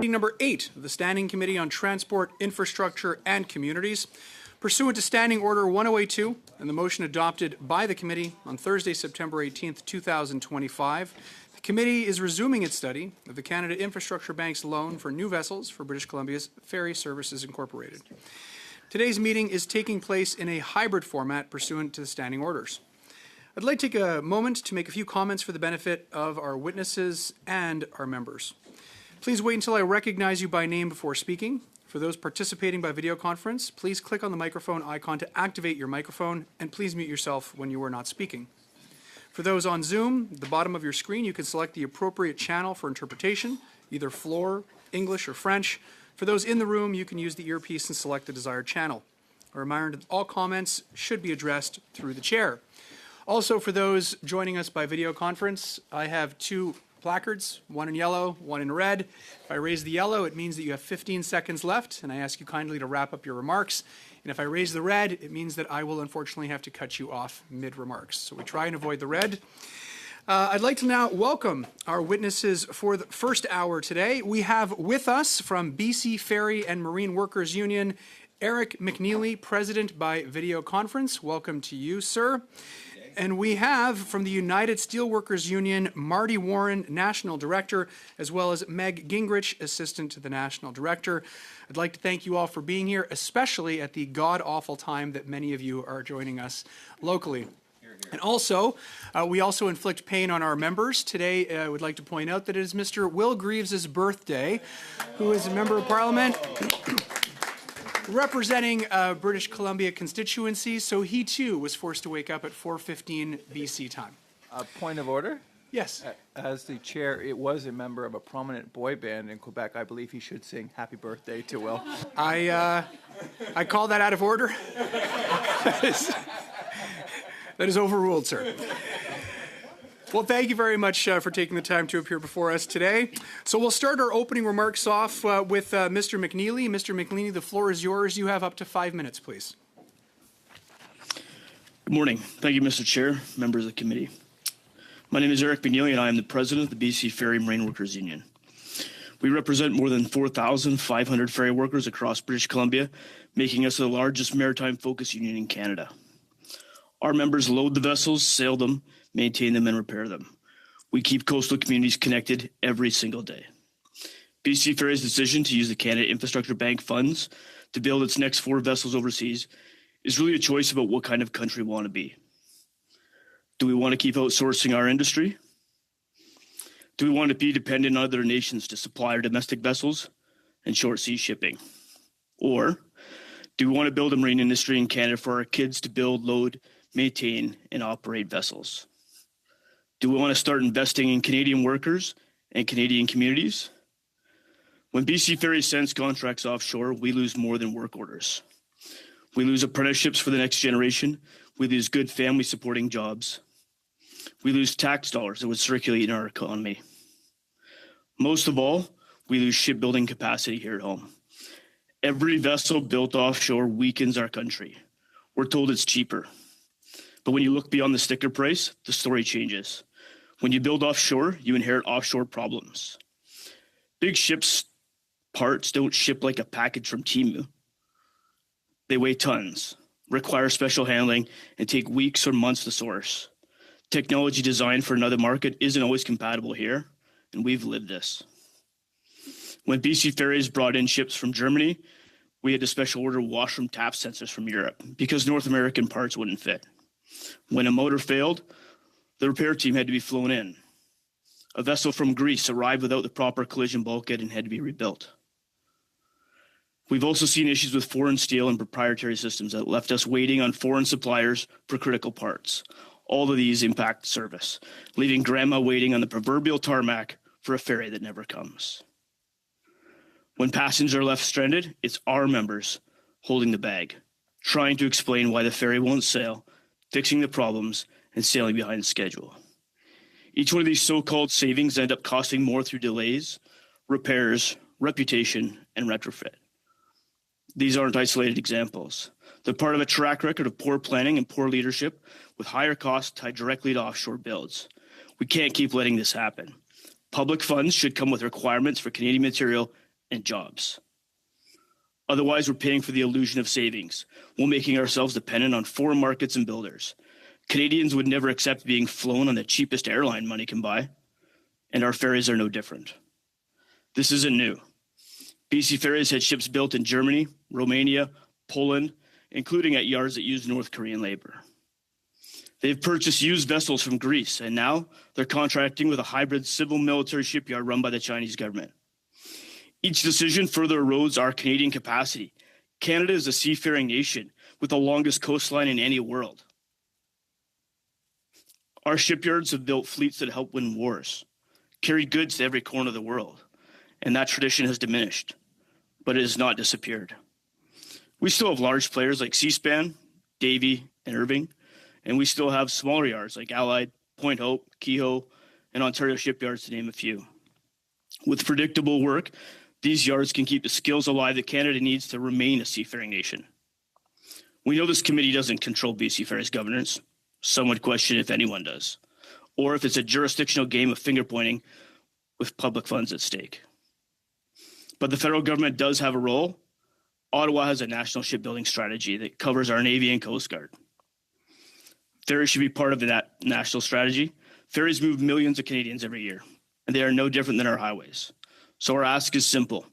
Meeting number 8 of the Standing Committee on Transport, Infrastructure and Communities. Pursuant to Standing Order 1082 and the motion adopted by the committee on Thursday, September 18th, 2025, the committee is resuming its study of the Canada Infrastructure Bank's loan for new vessels for British Columbia's Ferry Services Incorporated. Today's meeting is taking place in a hybrid format pursuant to the standing orders. I'd like to take a moment to make a few comments for the benefit of our witnesses and our members. Please wait until I recognize you by name before speaking. For those participating by video conference, please click on the microphone icon to activate your microphone, and please mute yourself when you are not speaking. For those on Zoom, at the bottom of your screen, you can select the appropriate channel for interpretation, either floor, English, or French. For those in the room, you can use the earpiece and select the desired channel. A reminder that all comments should be addressed through the chair. Also, for those joining us by video conference, I have two placards, one in yellow, one in red. If I raise the yellow, it means that you have 15 seconds left, and I ask you kindly to wrap up your remarks. And if I raise the red, it means that I will unfortunately have to cut you off mid-remarks. So we try and avoid the red. I'd like to now welcome our witnesses for the first hour today. We have with us from BC Ferry and Marine Workers Union, Eric McNeely, President by video conference. Welcome to you, sir. And we have from the United Steelworkers Union, Marty Warren, National Director, as well as Meg Gingrich, Assistant to the National Director. I'd like to thank you all for being here, especially at the god-awful time that many of you are joining us locally. And also, we also inflict pain on our members. Today, I would like to point out that it is Mr. Will Greaves' birthday, who is a member of Parliament representing British Columbia constituency, so he too was forced to wake up at 4:15 BC time. Point of order? Yes. As the chair, it was a member of a prominent boy band in Quebec. I believe he should sing happy birthday to Will. I call that out of order. That is overruled, sir. Well, thank you very much for taking the time to appear before us today. So we'll start our opening remarks off with Mr. McNeely. Mr. McNeely, the floor is yours. You have up to 5 minutes, please. Good morning. Thank you, Mr. Chair, members of the committee. My name is Eric McNeely, and I am the president of the BC Ferry Marine Workers Union. We represent more than 4,500 ferry workers across British Columbia, making us the largest maritime-focused union in Canada. Our members load the vessels, sail them, maintain them, and repair them. We keep coastal communities connected every single day. BC Ferry's decision to use the Canada Infrastructure Bank funds to build its next 4 vessels overseas is really a choice about what kind of country we want to be. Do we want to keep outsourcing our industry? Do we want to be dependent on other nations to supply our domestic vessels and short sea shipping? Or do we want to build a marine industry in Canada for our kids to build, load, maintain, and operate vessels? Do we want to start investing in Canadian workers and Canadian communities? When BC Ferry sends contracts offshore, we lose more than work orders. We lose apprenticeships for the next generation. We lose good family-supporting jobs. We lose tax dollars that would circulate in our economy. Most of all, we lose shipbuilding capacity here at home. Every vessel built offshore weakens our country. We're told it's cheaper. But when you look beyond the sticker price, the story changes. When you build offshore, you inherit offshore problems. Big ships' parts don't ship like a package from Temu. They weigh tons, require special handling, and take weeks or months to source. Technology designed for another market isn't always compatible here, and we've lived this. When BC Ferries brought in ships from Germany, we had to special order washroom tap sensors from Europe because North American parts wouldn't fit. When a motor failed, the repair team had to be flown in. A vessel from Greece arrived without the proper collision bulkhead and had to be rebuilt. We've also seen issues with foreign steel and proprietary systems that left us waiting on foreign suppliers for critical parts. All of these impact service, leaving grandma waiting on the proverbial tarmac for a ferry that never comes. When passengers are left stranded, it's our members holding the bag, trying to explain why the ferry won't sail, fixing the problems, and sailing behind schedule. Each one of these so-called savings end up costing more through delays, repairs, reputation, and retrofit. These aren't isolated examples. They're part of a track record of poor planning and poor leadership with higher costs tied directly to offshore builds. We can't keep letting this happen. Public funds should come with requirements for Canadian material and jobs. Otherwise, we're paying for the illusion of savings while making ourselves dependent on foreign markets and builders. Canadians would never accept being flown on the cheapest airline money can buy, and our ferries are no different. This isn't new. BC Ferries had ships built in Germany, Romania, Poland, including at yards that use North Korean labor. They've purchased used vessels from Greece, and now they're contracting with a hybrid civil-military shipyard run by the Chinese government. Each decision further erodes our Canadian capacity. Canada is a seafaring nation with the longest coastline in any world. Our shipyards have built fleets that help win wars, carried goods to every corner of the world, and that tradition has diminished, but it has not disappeared. We still have large players like Seaspan, Davie, and Irving, and we still have smaller yards like Allied, Point Hope, Kehoe, and Ontario shipyards, to name a few. With predictable work, these yards can keep the skills alive that Canada needs to remain a seafaring nation. We know this committee doesn't control BC Ferries governance. Some would question if anyone does, or if it's a jurisdictional game of finger pointing with public funds at stake. But the federal government does have a role. Ottawa has a national shipbuilding strategy that covers our Navy and Coast Guard. Ferries should be part of that national strategy. Ferries move millions of Canadians every year, and they are no different than our highways. So our ask is simple.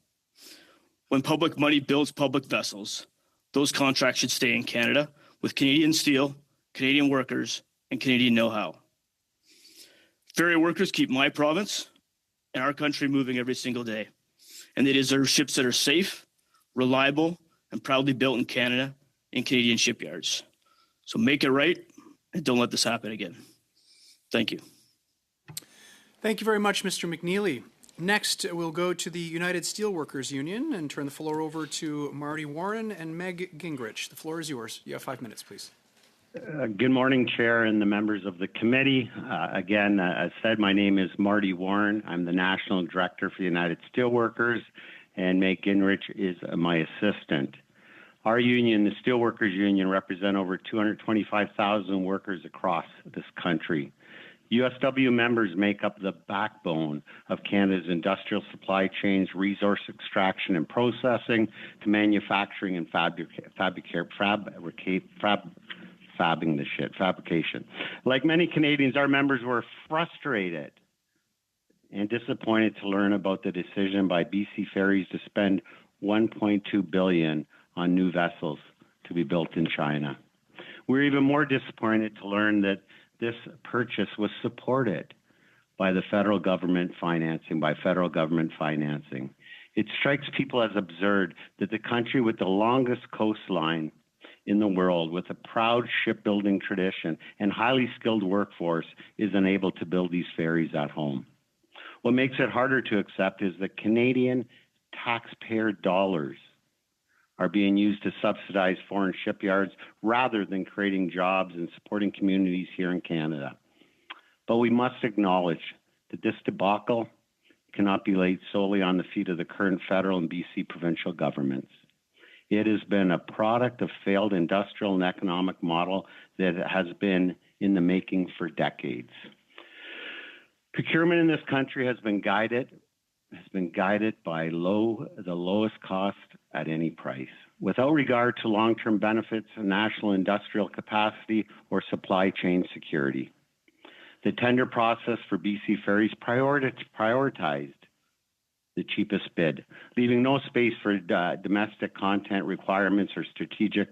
When public money builds public vessels, those contracts should stay in Canada with Canadian steel, Canadian workers, and Canadian know-how. Ferry workers keep my province and our country moving every single day, and they deserve ships that are safe, reliable, and proudly built in Canada in Canadian shipyards. So make it right and don't let this happen again. Thank you. Thank you very much, Mr. McNeely. Next, we'll go to the United Steelworkers Union and turn the floor over to Marty Warren and Meg Gingrich. The floor is yours. You have 5 minutes, please. Good morning, Chair and the members of the committee. Again, as said, my name is Marty Warren. I'm the National Director for the United Steelworkers, and Meg Gingrich is my assistant. Our union, the Steelworkers Union, represent over 225,000 workers across this country. USW members make up the backbone of Canada's industrial supply chains, resource extraction and processing, to manufacturing and fabrication. Like many Canadians, our members were frustrated and disappointed to learn about the decision by BC Ferries to spend $1.2 billion on new vessels to be built in China. We're even more disappointed to learn that this purchase was supported by the federal government financing, It strikes people as absurd that the country with the longest coastline in the world, with a proud shipbuilding tradition and highly skilled workforce, is unable to build these ferries at home. What makes it harder to accept is that Canadian taxpayer dollars are being used to subsidize foreign shipyards rather than creating jobs and supporting communities here in Canada. But we must acknowledge that this debacle cannot be laid solely on the feet of the current federal and BC provincial governments. It has been a product of failed industrial and economic model that has been in the making for decades. Procurement in this country has been guided by the lowest cost at any price, without regard to long-term benefits, national industrial capacity, or supply chain security. The tender process for BC Ferries prioritized the cheapest bid, leaving no space for domestic content requirements or strategic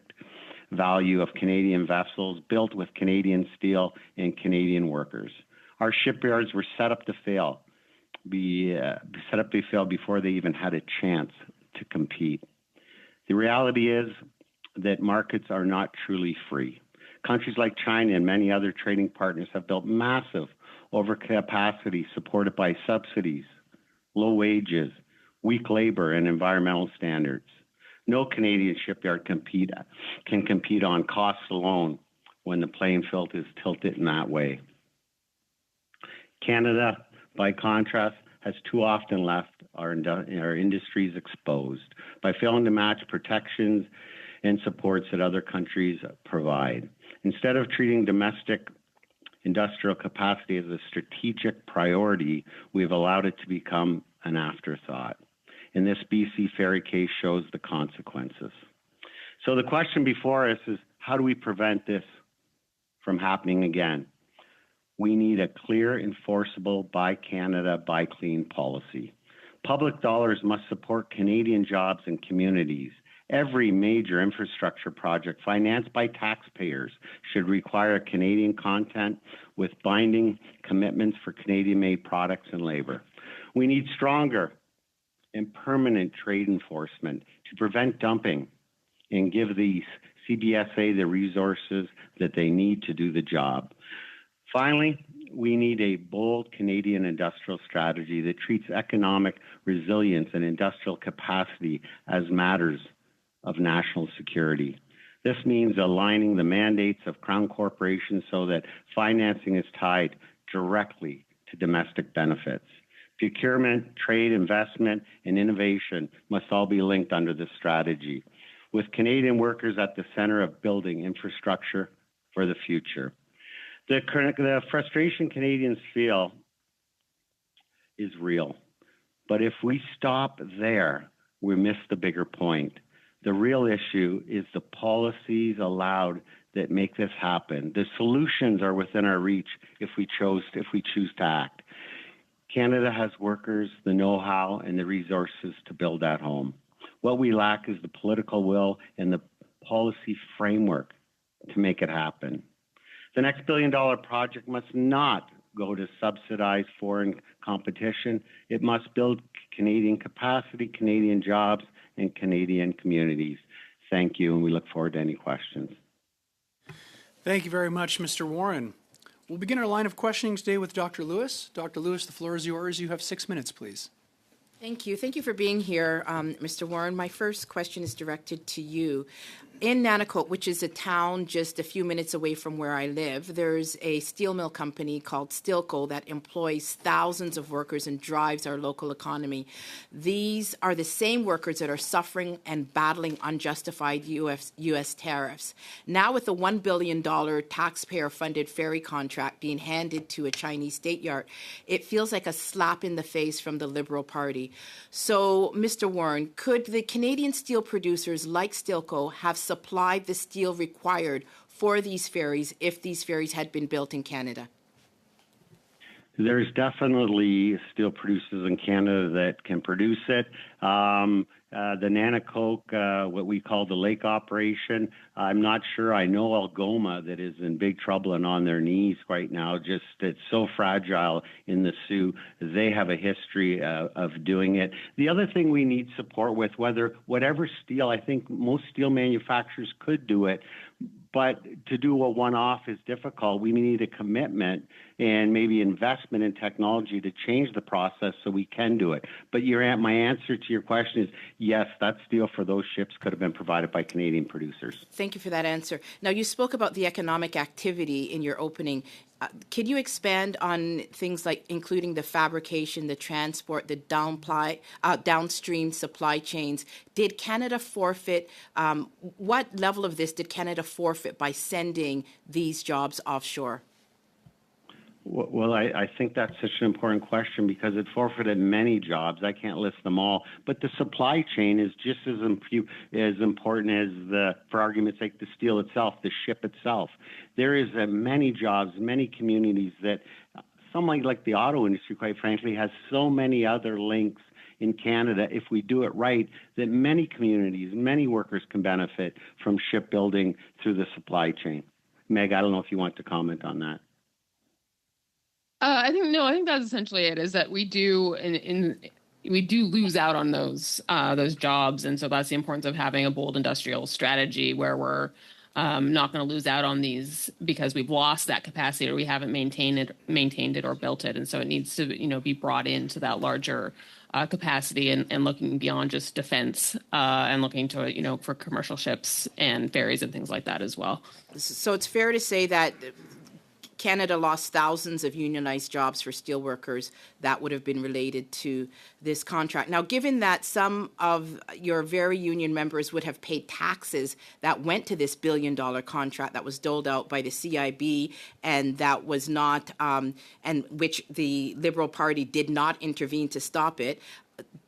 value of Canadian vessels built with Canadian steel and Canadian workers. Our shipyards were set up to fail before they even had a chance to compete. The reality is that markets are not truly free. Countries like China and many other trading partners have built massive overcapacity supported by subsidies, low wages, weak labor, and environmental standards. No Canadian shipyard can compete on costs alone when the playing field is tilted in that way. Canada, by contrast, has too often left our industries exposed by failing to match protections and supports that other countries provide. Instead of treating domestic industrial capacity as a strategic priority, we've allowed it to become an afterthought. and this BC ferry case shows the consequences. So the question before us is, how do we prevent this from happening again? We need a clear, enforceable, Buy Canada, Buy Clean policy. Public dollars must support Canadian jobs and communities. Every major infrastructure project financed by taxpayers should require Canadian content with binding commitments for Canadian-made products and labor. We need stronger and permanent trade enforcement to prevent dumping and give the CBSA the resources that they need to do the job. Finally, we need a bold Canadian industrial strategy that treats economic resilience and industrial capacity as matters of national security. This means aligning the mandates of Crown corporations so that financing is tied directly to domestic benefits. Procurement, trade, investment, and innovation must all be linked under this strategy, with Canadian workers at the center of building infrastructure for the future. The frustration Canadians feel is real, but if we stop there, we miss the bigger point. The real issue is the policies allowed that make this happen. The solutions are within our reach if we choose to act. Canada has workers, the know-how, and the resources to build at home. What we lack is the political will and the policy framework to make it happen. The next billion-dollar project must not go to subsidize foreign competition. It must build Canadian capacity, Canadian jobs, and Canadian communities. Thank you, and we look forward to any questions. Thank you very much, Mr. Warren. We'll begin our line of questioning today with Dr. Lewis. Dr. Lewis, the floor is yours. You have 6 minutes, please. Thank you. Thank you for being here, Mr. Warren. My first question is directed to you. In Nanticoke, which is a town just a few minutes away from where I live, there's a steel mill company called Stilco that employs thousands of workers and drives our local economy. These are the same workers that are suffering and battling unjustified U.S. tariffs. Now with the $1 billion taxpayer-funded ferry contract being handed to a Chinese state yard, it feels like a slap in the face from the Liberal Party. So, Mr. Warren, could the Canadian steel producers like Stilco have supplied the steel required for these ferries if these ferries had been built in Canada? There's definitely steel producers in Canada that can produce it. The Nanticoke, what we call the lake operation, I'm not sure. I know Algoma that is in big trouble and on their knees right now. Just it's so fragile in the Sioux. They have a history of doing it. The other thing we need support with, whatever steel, I think most steel manufacturers could do it, but to do a one-off is difficult. We need a commitment and maybe investment in technology to change the process so we can do it. But my answer to your question is yes, that steel for those ships could have been provided by Canadian producers. Thank you for that answer. Now, you spoke about the economic activity in your opening. Could you expand on things like including the fabrication, the transport, the downstream supply chains? Did Canada forfeit, what level of this did Canada forfeit by sending these jobs offshore? Well, I think that's such an important question because it forfeited many jobs. I can't list them all, but the supply chain is just as important as for argument's sake, the steel itself, the ship itself. There is many jobs, many communities that, something like the auto industry, quite frankly, has so many other links in Canada, if we do it right, that many communities, many workers can benefit from shipbuilding through the supply chain. Meg, I don't know if you want to comment on that. I think that's essentially it. Is that we do we do lose out on those jobs, and so that's the importance of having a bold industrial strategy where we're not going to lose out on these because we've lost that capacity or we haven't maintained it or built it, and so it needs to be brought into that larger capacity and looking beyond just defense and looking to for commercial ships and ferries and things like that as well. So it's fair to say that Canada lost thousands of unionized jobs for steelworkers that would have been related to this contract. Now, given that some of your very union members would have paid taxes that went to this billion-dollar contract that was doled out by the CIB and that was not, and which the Liberal Party did not intervene to stop it,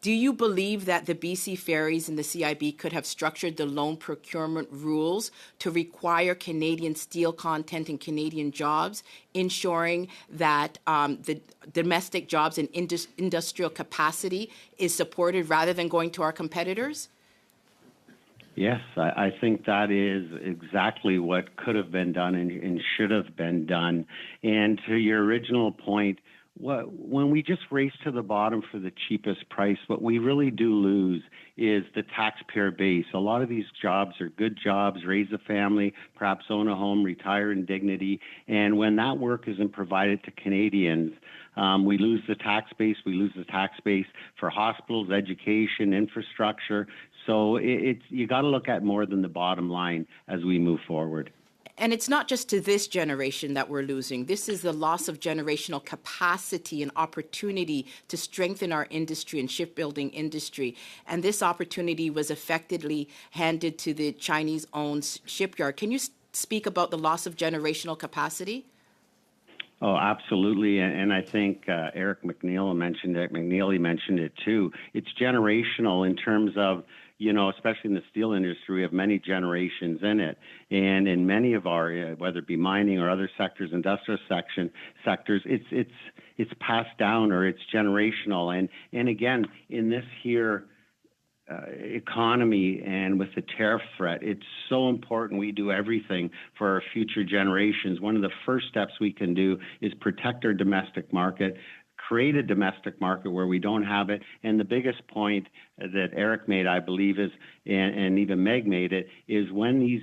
Do you believe that the BC Ferries and the CIB could have structured the loan procurement rules to require Canadian steel content and Canadian jobs, ensuring that the domestic jobs and industrial capacity is supported rather than going to our competitors? Yes, I think that is exactly what could have been done and should have been done. And to your original point, when we just race to the bottom for the cheapest price, what we really do lose is the taxpayer base. A lot of these jobs are good jobs, raise a family, perhaps own a home, retire in dignity. And when that work isn't provided to Canadians, we lose the tax base. We lose the tax base for hospitals, education, infrastructure. So you got to look at more than the bottom line as we move forward. And it's not just to this generation that we're losing. This is the loss of generational capacity and opportunity to strengthen our industry and shipbuilding industry. And this opportunity was effectively handed to the Chinese-owned shipyard. Can you speak about the loss of generational capacity? Oh, absolutely. And I think Eric McNeely mentioned it too. It's generational in terms of, especially in the steel industry, we have many generations in it. And in many of our, whether it be mining or other sectors, industrial sectors, it's passed down or it's generational. And again, in this here economy and with the tariff threat, it's so important we do everything for our future generations. One of the first steps we can do is protect our domestic market, create a domestic market where we don't have it. And the biggest point that Eric made, I believe, is, and even Meg made it, is when these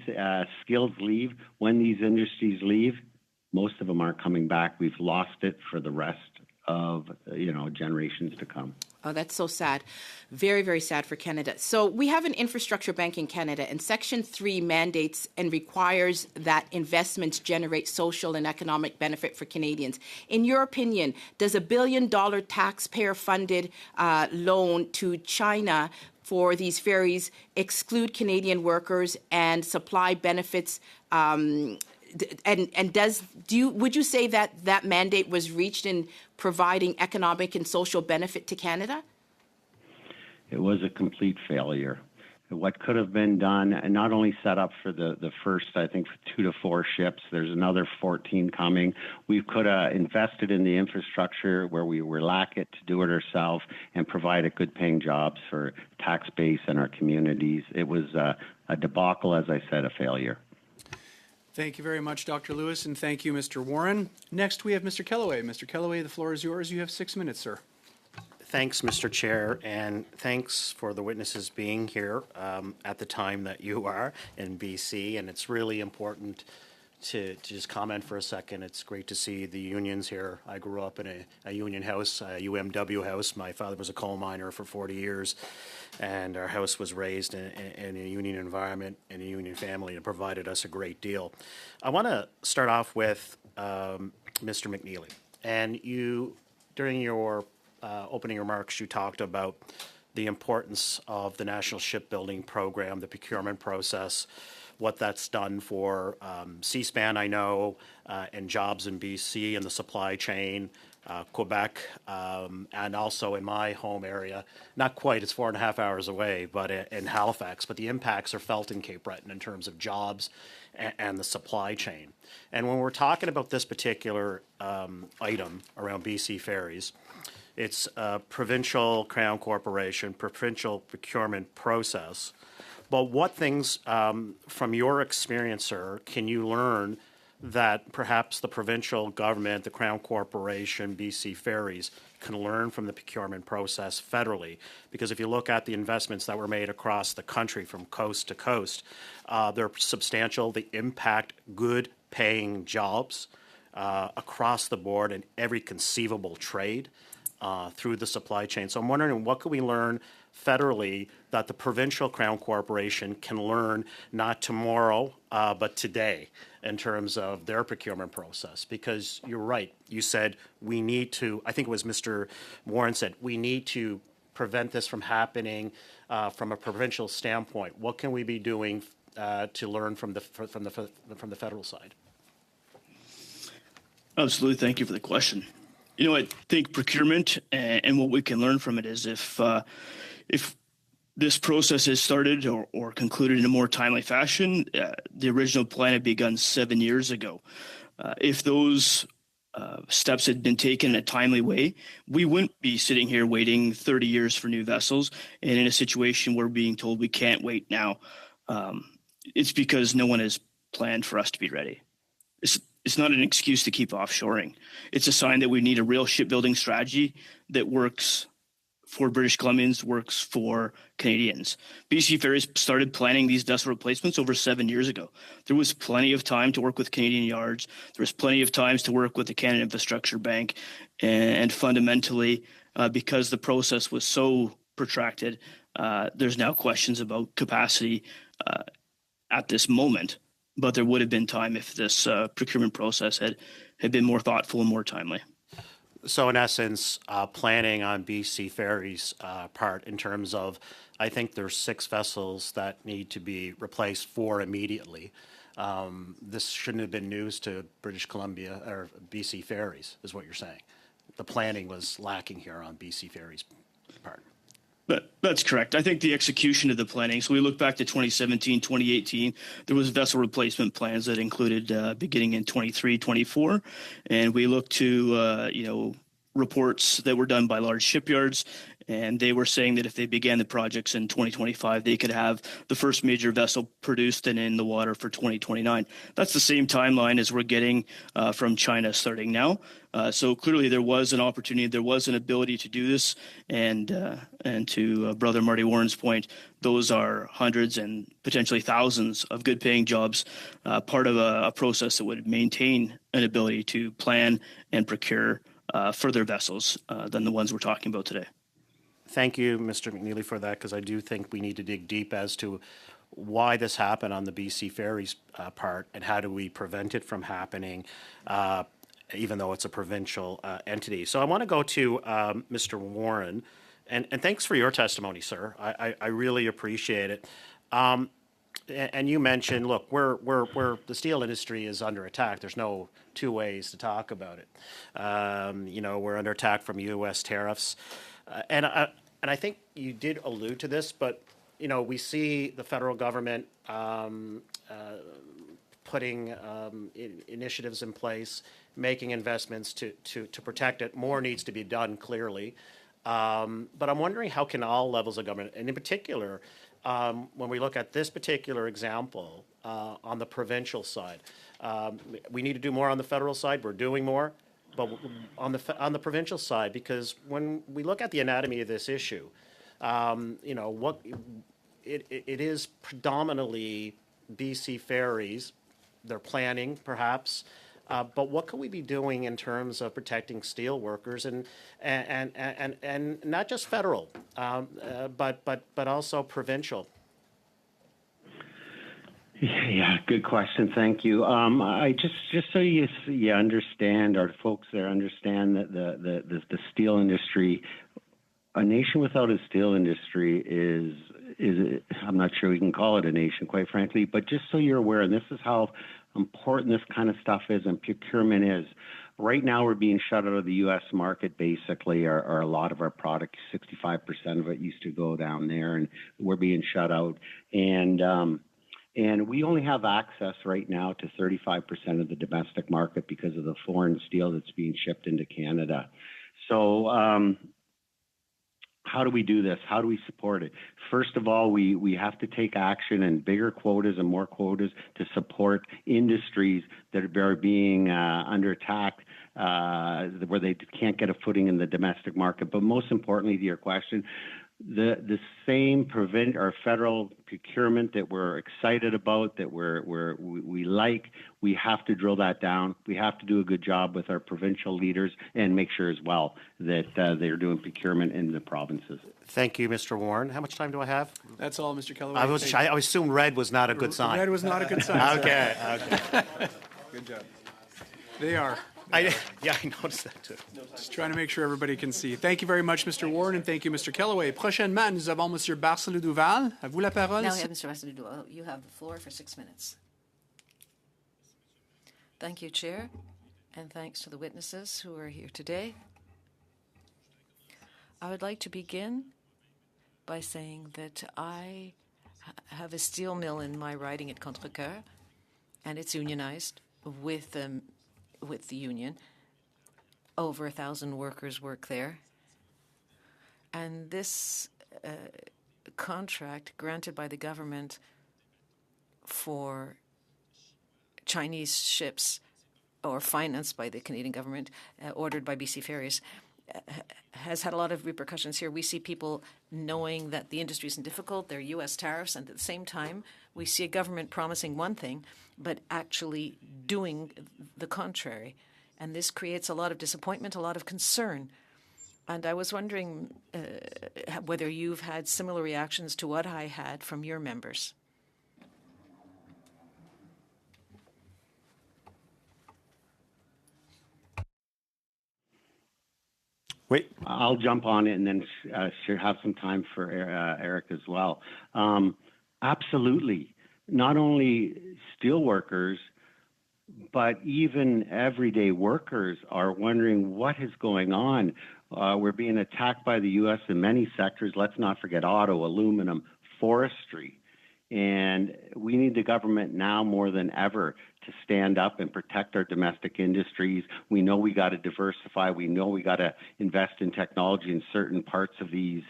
skills leave, when these industries leave, most of them aren't coming back. We've lost it for the rest of, generations to come. Oh, that's so sad. Very, very sad for Canada. So we have an infrastructure bank in Canada, and Section 3 mandates and requires that investments generate social and economic benefit for Canadians. In your opinion, does a $1 billion taxpayer-funded loan to China for these ferries exclude Canadian workers and supply benefits? Would you say that mandate was reached in providing economic and social benefit to Canada? It was a complete failure. What could have been done, and not only set up for the first, I think, 2 to 4 ships, there's another 14 coming. We could have invested in the infrastructure where we were lack it to do it ourselves and provided good paying jobs for tax base and our communities. It was a debacle, as I said, a failure. Thank you very much, Dr. Lewis, and thank you, Mr. Warren. Next, we have Mr. Kellaway. Mr. Kellaway, the floor is yours. You have 6 minutes, sir. Thanks, Mr. Chair, and thanks for the witnesses being here at the time that you are in BC. And it's really important to just comment for a second. It's great to see the unions here. I grew up in a union house, a UMW house. My father was a coal miner for 40 years, and our house was raised in a union environment, in a union family, and provided us a great deal. I want to start off with Mr. McNeely. And you, during your opening remarks, you talked about the importance of the National Shipbuilding Program, the procurement process, what that's done for C-SPAN, I know, and jobs in BC and the supply chain, Quebec, and also in my home area, not quite, it's 4.5 hours away, but in Halifax. But the impacts are felt in Cape Breton in terms of jobs and the supply chain. And when we're talking about this particular item around BC Ferries, it's a provincial Crown Corporation, provincial procurement process. But what things, from your experience, sir, can you learn that perhaps the provincial government, the Crown Corporation, BC Ferries, can learn from the procurement process federally? Because if you look at the investments that were made across the country from coast to coast, they're substantial. They impact good paying jobs across the board in every conceivable trade through the supply chain. So I'm wondering, what can we learn federally that the provincial Crown Corporation can learn not tomorrow, but today in terms of their procurement process? Because you're right. You said we need to, I think it was Mr. Warren said, we need to prevent this from happening from a provincial standpoint. What can we be doing to learn from the federal side? Absolutely. Thank you for the question. I think procurement and what we can learn from it is if this process is started or concluded in a more timely fashion, the original plan had begun 7 years ago. If those steps had been taken in a timely way, we wouldn't be sitting here waiting 30 years for new vessels and in a situation where we're being told we can't wait now. It's because no one has planned for us to be ready. It's not an excuse to keep offshoring. It's a sign that we need a real shipbuilding strategy that works for British Columbians, works for Canadians. BC Ferries started planning these vessel replacements over 7 years ago. There was plenty of time to work with Canadian yards. There was plenty of times to work with the Canada Infrastructure Bank. And fundamentally, because the process was so protracted, there's now questions about capacity at this moment. But there would have been time if this procurement process had been more thoughtful and more timely. So in essence, planning on BC Ferries' part in terms of, I think there's 6 vessels that need to be replaced, 4 immediately. This shouldn't have been news to British Columbia or BC Ferries, is what you're saying. The planning was lacking here on BC Ferries' part. That's correct. I think the execution of the planning, so we look back to 2017, 2018, there was vessel replacement plans that included beginning in 23, 24, and we look to, reports that were done by large shipyards, and they were saying that if they began the projects in 2025, they could have the first major vessel produced and in the water for 2029. That's the same timeline as we're getting from China starting now. So clearly there was an opportunity, there was an ability to do this, and to Brother Marty Warren's point, those are hundreds and potentially thousands of good-paying jobs, part of a process that would maintain an ability to plan and procure further vessels than the ones we're talking about today. Thank you, Mr. McNeely, for that, because I do think we need to dig deep as to why this happened on the BC Ferries part and how do we prevent it from happening, even though it's a provincial entity. So I want to go to Mr. Warren, and thanks for your testimony, sir. I really appreciate it. And you mentioned, look, we're the steel industry is under attack. There's no two ways to talk about it. We're under attack from U.S. tariffs, and I think you did allude to this, but we see the federal government putting initiatives in place, making investments to protect it. More needs to be done, clearly. But I'm wondering, how can all levels of government, and in particular, when we look at this particular example on the provincial side, we need to do more on the federal side. We're doing more, but on the provincial side, because when we look at the anatomy of this issue, what it is predominantly BC Ferries. They're planning, perhaps. But what can we be doing in terms of protecting steel workers and not just federal, but also provincial? Yeah, good question. Thank you. I just so you understand, or folks there understand that the steel industry, a nation without a steel industry is I'm not sure we can call it a nation, quite frankly. But just so you're aware, and this is how important this kind of stuff is and procurement is. Right now, we're being shut out of the U.S. market, basically, or a lot of our product, 65% of it used to go down there, and we're being shut out. And we only have access right now to 35% of the domestic market because of the foreign steel that's being shipped into Canada. So how do we do this? How do we support it? First of all, we have to take action and bigger quotas and more quotas to support industries that are being under attack, where they can't get a footing in the domestic market. But most importantly, to your question, the same federal procurement that we're excited about, that we like, we have to drill that down. We have to do a good job with our provincial leaders and make sure as well that they're doing procurement in the provinces. Thank you, Mr. Warren. How much time do I have? That's all, Mr. Kellaway. I assume red was not a good sign. Red was not a good sign. Okay. Good job. They are. I noticed that too. Just trying to make sure everybody can see. Thank you very much, Mr. Warren, and thank you, Mr. Kellaway. Prochainement, nous avons Monsieur Barcelou-Duval. À vous la parole. Now we have Mr. Barcelou-Duval. You have the floor for 6 minutes. Thank you, Chair, and thanks to the witnesses who are here today. I would like to begin by saying that I have a steel mill in my riding at Contrecoeur, and it's unionized with the union. Over 1,000 workers work there. And this contract granted by the government for Chinese ships, or financed by the Canadian government, ordered by BC Ferries, has had a lot of repercussions here. We see people knowing that the industry is in difficult, there are U.S. tariffs, and at the same time, we see a government promising one thing, but actually doing the contrary. And this creates a lot of disappointment, a lot of concern. And I was wondering whether you've had similar reactions to what I had from your members. Wait, I'll jump on it and then have some time for Eric as well. Absolutely. Not only steel workers, but even everyday workers are wondering what is going on. We're being attacked by the U.S. in many sectors. Let's not forget auto, aluminum, forestry. And we need the government now more than ever to stand up and protect our domestic industries. We know we got to diversify. We know we got to invest in technology in certain parts of these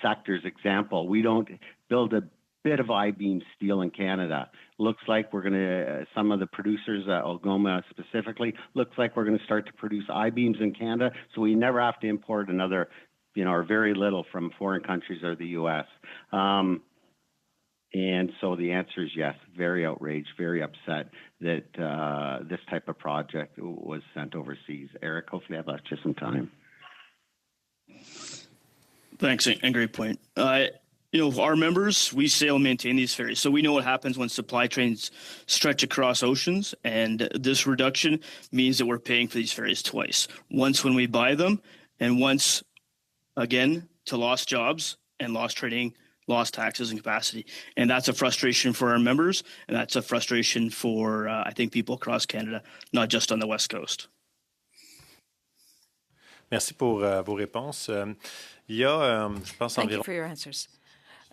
sectors. Example, we don't build a bit of I-beam steel in Canada. Looks like we're going to, some of the producers, Algoma specifically, looks like we're going to start to produce I-beams in Canada, so we never have to import another, or very little from foreign countries or the U.S. And so the answer is yes, very outraged, very upset that this type of project was sent overseas. Eric, hopefully I've left you some time. Thanks, and great point. Our members, we sail and maintain these ferries, so we know what happens when supply trains stretch across oceans, and this reduction means that we're paying for these ferries twice. Once when we buy them, and once, again, to lost jobs and lost training, lost taxes and capacity. And that's a frustration for our members, and that's a frustration for, I think, people across Canada, not just on the West Coast. Merci pour vos réponses. Il y a, je pense, Thank you for your answers.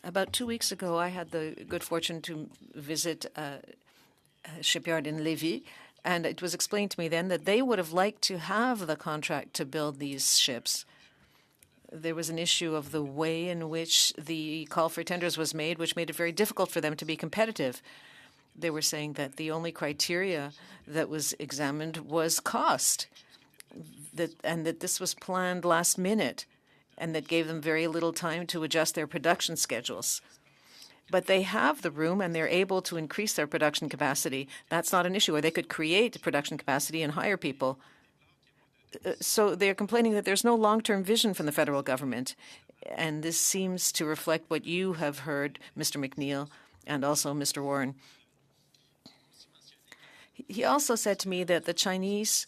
About 2 weeks ago, I had the good fortune to visit a shipyard in Lévis, and it was explained to me then that they would have liked to have the contract to build these ships. There was an issue of the way in which the call for tenders was made, which made it very difficult for them to be competitive. They were saying that the only criteria that was examined was cost, and that this was planned last minute, and that gave them very little time to adjust their production schedules. But they have the room, and they're able to increase their production capacity. That's not an issue, or they could create production capacity and hire people. So they're complaining that there's no long-term vision from the federal government, and this seems to reflect what you have heard, Mr. McNeil, and also Mr. Warren. He also said to me that the Chinese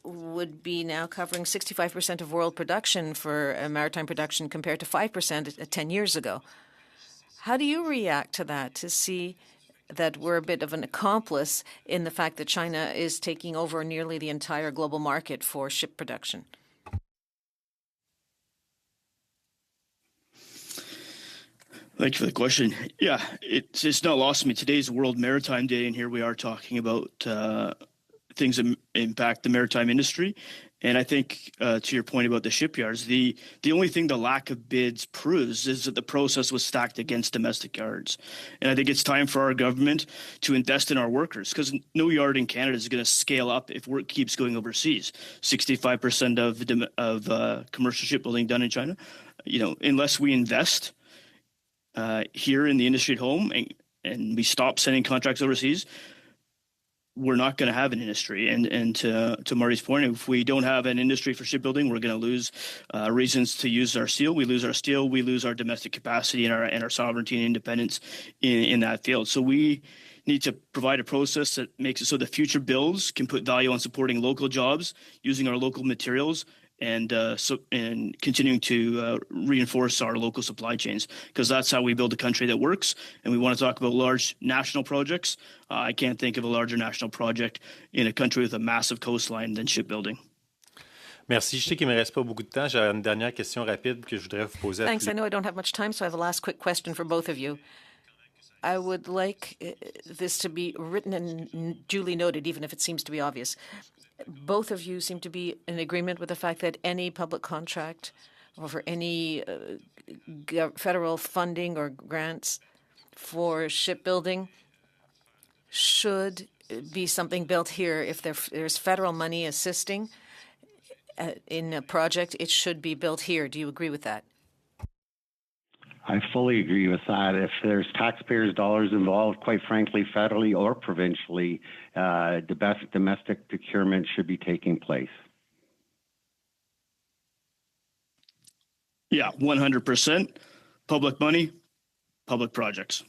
would be now covering 65% of world production for maritime production compared to 5% 10 years ago. How do you react to that, to see that we're a bit of an accomplice in the fact that China is taking over nearly the entire global market for ship production? Thank you for the question. Yeah, it's not lost to me. Today's World Maritime Day, and here we are talking about things that impact the maritime industry. And I think, to your point about the shipyards, the only thing the lack of bids proves is that the process was stacked against domestic yards. And I think it's time for our government to invest in our workers, because no yard in Canada is going to scale up if work keeps going overseas. 65% of commercial shipbuilding done in China. Unless we invest here in the industry at home and we stop sending contracts overseas, we're not going to have an industry. And to Marty's point, if we don't have an industry for shipbuilding, we're going to lose reasons to use our steel. We lose our steel. We lose our domestic capacity and our sovereignty and independence in that field. So we need to provide a process that makes it so that future builds can put value on supporting local jobs using our local materials and continuing to reinforce our local supply chains, because that's how we build a country that works. And we want to talk about large national projects. I can't think of a larger national project in a country with a massive coastline than shipbuilding. Merci. Je sais qu'il ne me reste pas beaucoup de temps. J'ai une dernière question rapide que je voudrais vous poser à Thanks. tous I know I don't have much time, so I have a last quick question for both of you. I would like this to be written and duly noted, even if it seems to be obvious. Both of you seem to be in agreement with the fact that any public contract or for any federal funding or grants for shipbuilding should be something built here. If there's federal money assisting in a project, it should be built here. Do you agree with that? I fully agree with that. If there's taxpayers' dollars involved, quite frankly, federally or provincially, the best domestic procurement should be taking place. Yeah, 100%. Public money, public projects.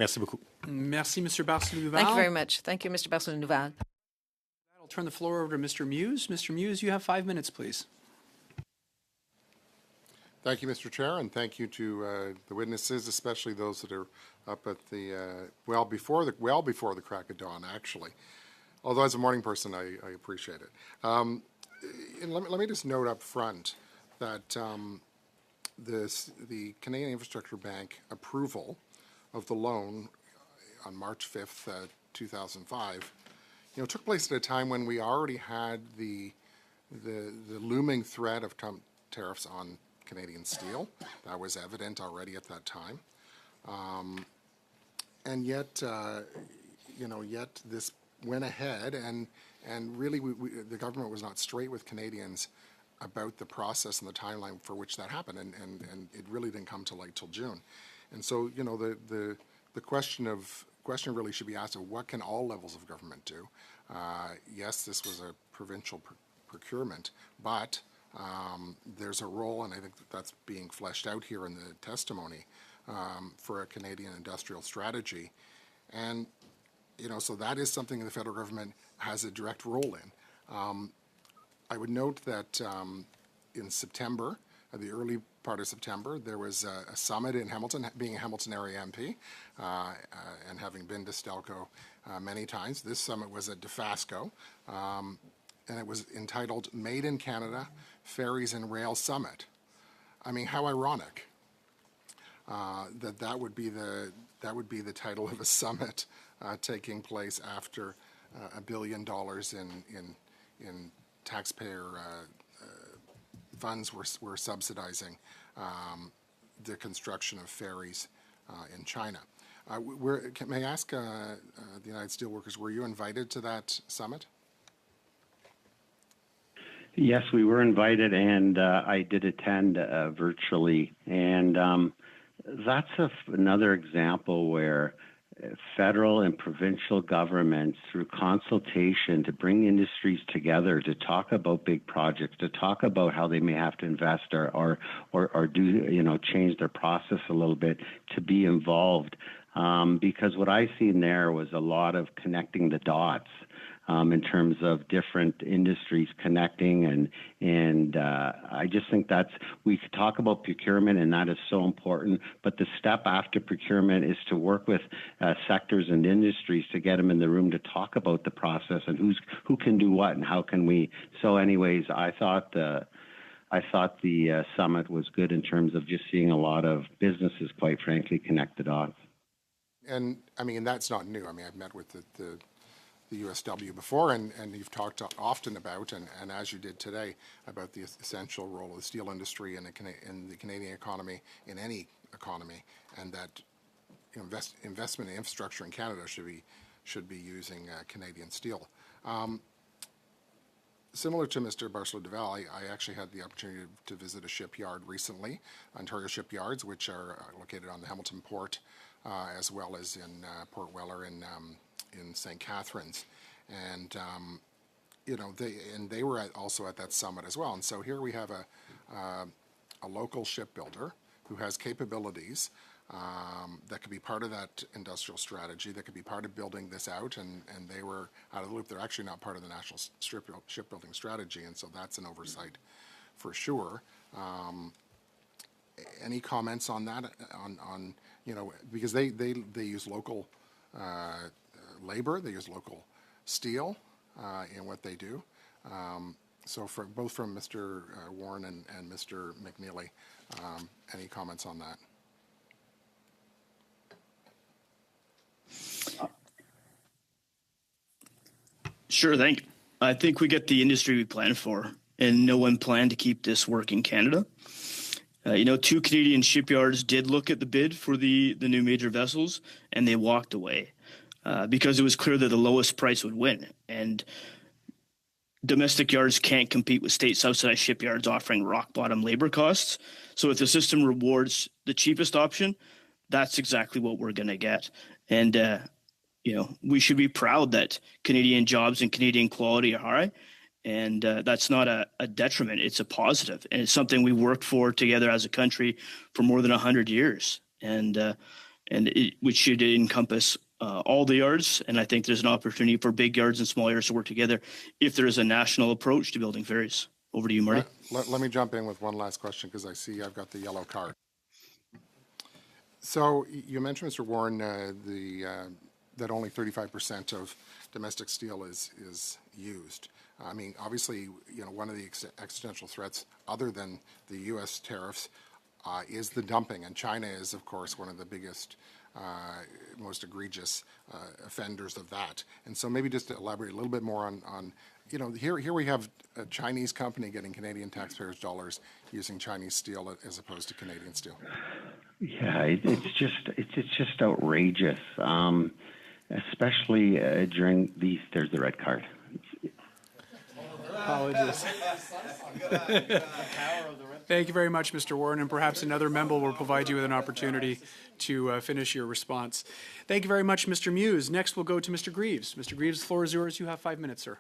Merci beaucoup. Merci, Mr. Barcelou-Duval. Thank you very much. Thank you, Mr. Barcelou-Duval. I'll turn the floor over to Mr. Muse. Mr. Muse, you have 5 minutes, please. Thank you, Mr. Chair, and thank you to the witnesses, especially those that are up at the well before the crack of dawn. Actually, although as a morning person, I appreciate it. And let me just note up front that the Canadian Infrastructure Bank approval of the loan on March 5th, 2005, took place at a time when we already had the looming threat of tariffs on Canadian steel. That was evident already at that time, and yet this went ahead, and really the government was not straight with Canadians about the process and the timeline for which that happened, and it really didn't come to light till June. And so the question really should be asked of what can all levels of government do. Yes, this was a provincial procurement, but there's a role, and I think that's being fleshed out here in the testimony, for a Canadian industrial strategy. And, so that is something the federal government has a direct role in. I would note that in September, the early part of September, there was a summit in Hamilton, being a Hamilton area MP, and having been to Stelco many times. This summit was at DeFasco, and it was entitled Made in Canada, Ferries and Rail Summit. I mean, how ironic that would be the title of a summit taking place after $1 billion in taxpayer funds were subsidizing the construction of ferries in China. May I ask the United Steelworkers, were you invited to that summit? Yes, we were invited, and I did attend virtually. And that's another example where federal and provincial governments, through consultation, to bring industries together to talk about big projects, to talk about how they may have to invest or do change their process a little bit, to be involved. Because what I seen there was a lot of connecting the dots. In terms of different industries connecting, and I just think we could talk about procurement, and that is so important, but the step after procurement is to work with sectors and industries to get them in the room to talk about the process and who can do what and how can we. So anyways, I thought the summit was good in terms of just seeing a lot of businesses, quite frankly, connect the dots. And I mean, that's not new. I mean, I've met with the USW before, and you've talked often about, and as you did today, about the essential role of the steel industry in the Canadian economy, in any economy, and that investment in infrastructure in Canada should be using Canadian steel. Similar to Mr. Barcelou-Duval, I actually had the opportunity to visit a shipyard recently, Ontario Shipyards, which are located on the Hamilton Port, as well as in Port Weller in St. Catharines, and they were also at that summit as well. And so here we have a local shipbuilder who has capabilities that could be part of that industrial strategy, that could be part of building this out, and they were out of the loop. They're actually not part of the national shipbuilding strategy, and so that's an oversight for sure. Any comments on that? On because they use local labor, they use local steel in what they do. So both from Mr. Warren and Mr. McNeely, any comments on that? Sure, thank you. I think we get the industry we planned for, and no one planned to keep this work in Canada. Two Canadian shipyards did look at the bid for the new major vessels, and they walked away because it was clear that the lowest price would win. And domestic yards can't compete with state-subsidized shipyards offering rock-bottom labor costs. So if the system rewards the cheapest option, that's exactly what we're going to get. And we should be proud that Canadian jobs and Canadian quality are high, and that's not a detriment. It's a positive, and it's something we worked for together as a country for more than 100 years, which should encompass all the yards. And I think there's an opportunity for big yards and small yards to work together if there is a national approach to building ferries. Over to you, Marty. Let me jump in with one last question because I see I've got the yellow card. So you mentioned, Mr. Warren, that only 35% of domestic steel is used. I mean, obviously, one of the existential threats, other than the U.S. tariffs, is the dumping, and China is, of course, one of the biggest, most egregious offenders of that. And so, maybe just to elaborate a little bit more on here we have a Chinese company getting Canadian taxpayers' dollars using Chinese steel as opposed to Canadian steel. Yeah, it's just outrageous. Especially during these, there's the red card. Apologies. Thank you very much, Mr. Warren, and perhaps another member will provide you with an opportunity to finish your response. Thank you very much, Mr. Muse. Next, we'll go to Mr. Greaves. Mr. Greaves, the floor is yours. You have 5 minutes, sir.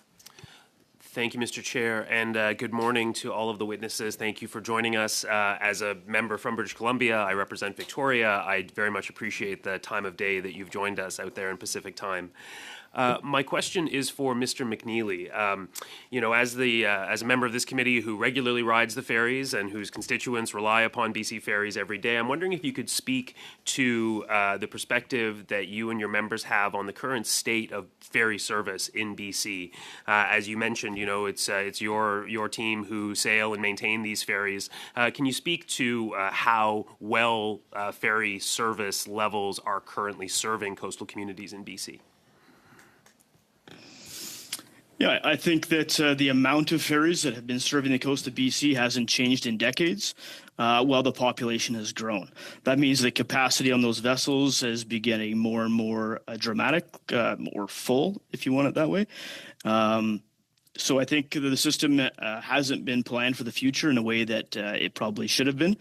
Thank you, Mr. Chair, and good morning to all of the witnesses. Thank you for joining us. As a member from British Columbia, I represent Victoria. I very much appreciate the time of day that you've joined us out there in Pacific time. My question is for Mr. McNeely. As a member of this committee who regularly rides the ferries and whose constituents rely upon BC Ferries every day, I'm wondering if you could speak to the perspective that you and your members have on the current state of ferry service in BC. As you mentioned, it's your team who sail and maintain these ferries. Can you speak to how well ferry service levels are currently serving coastal communities in BC? Yeah, I think that the amount of ferries that have been serving the coast of BC hasn't changed in decades, while the population has grown. That means the capacity on those vessels is getting more and more dramatic, more full, if you want it that way. So I think the system hasn't been planned for the future in a way that it probably should have been,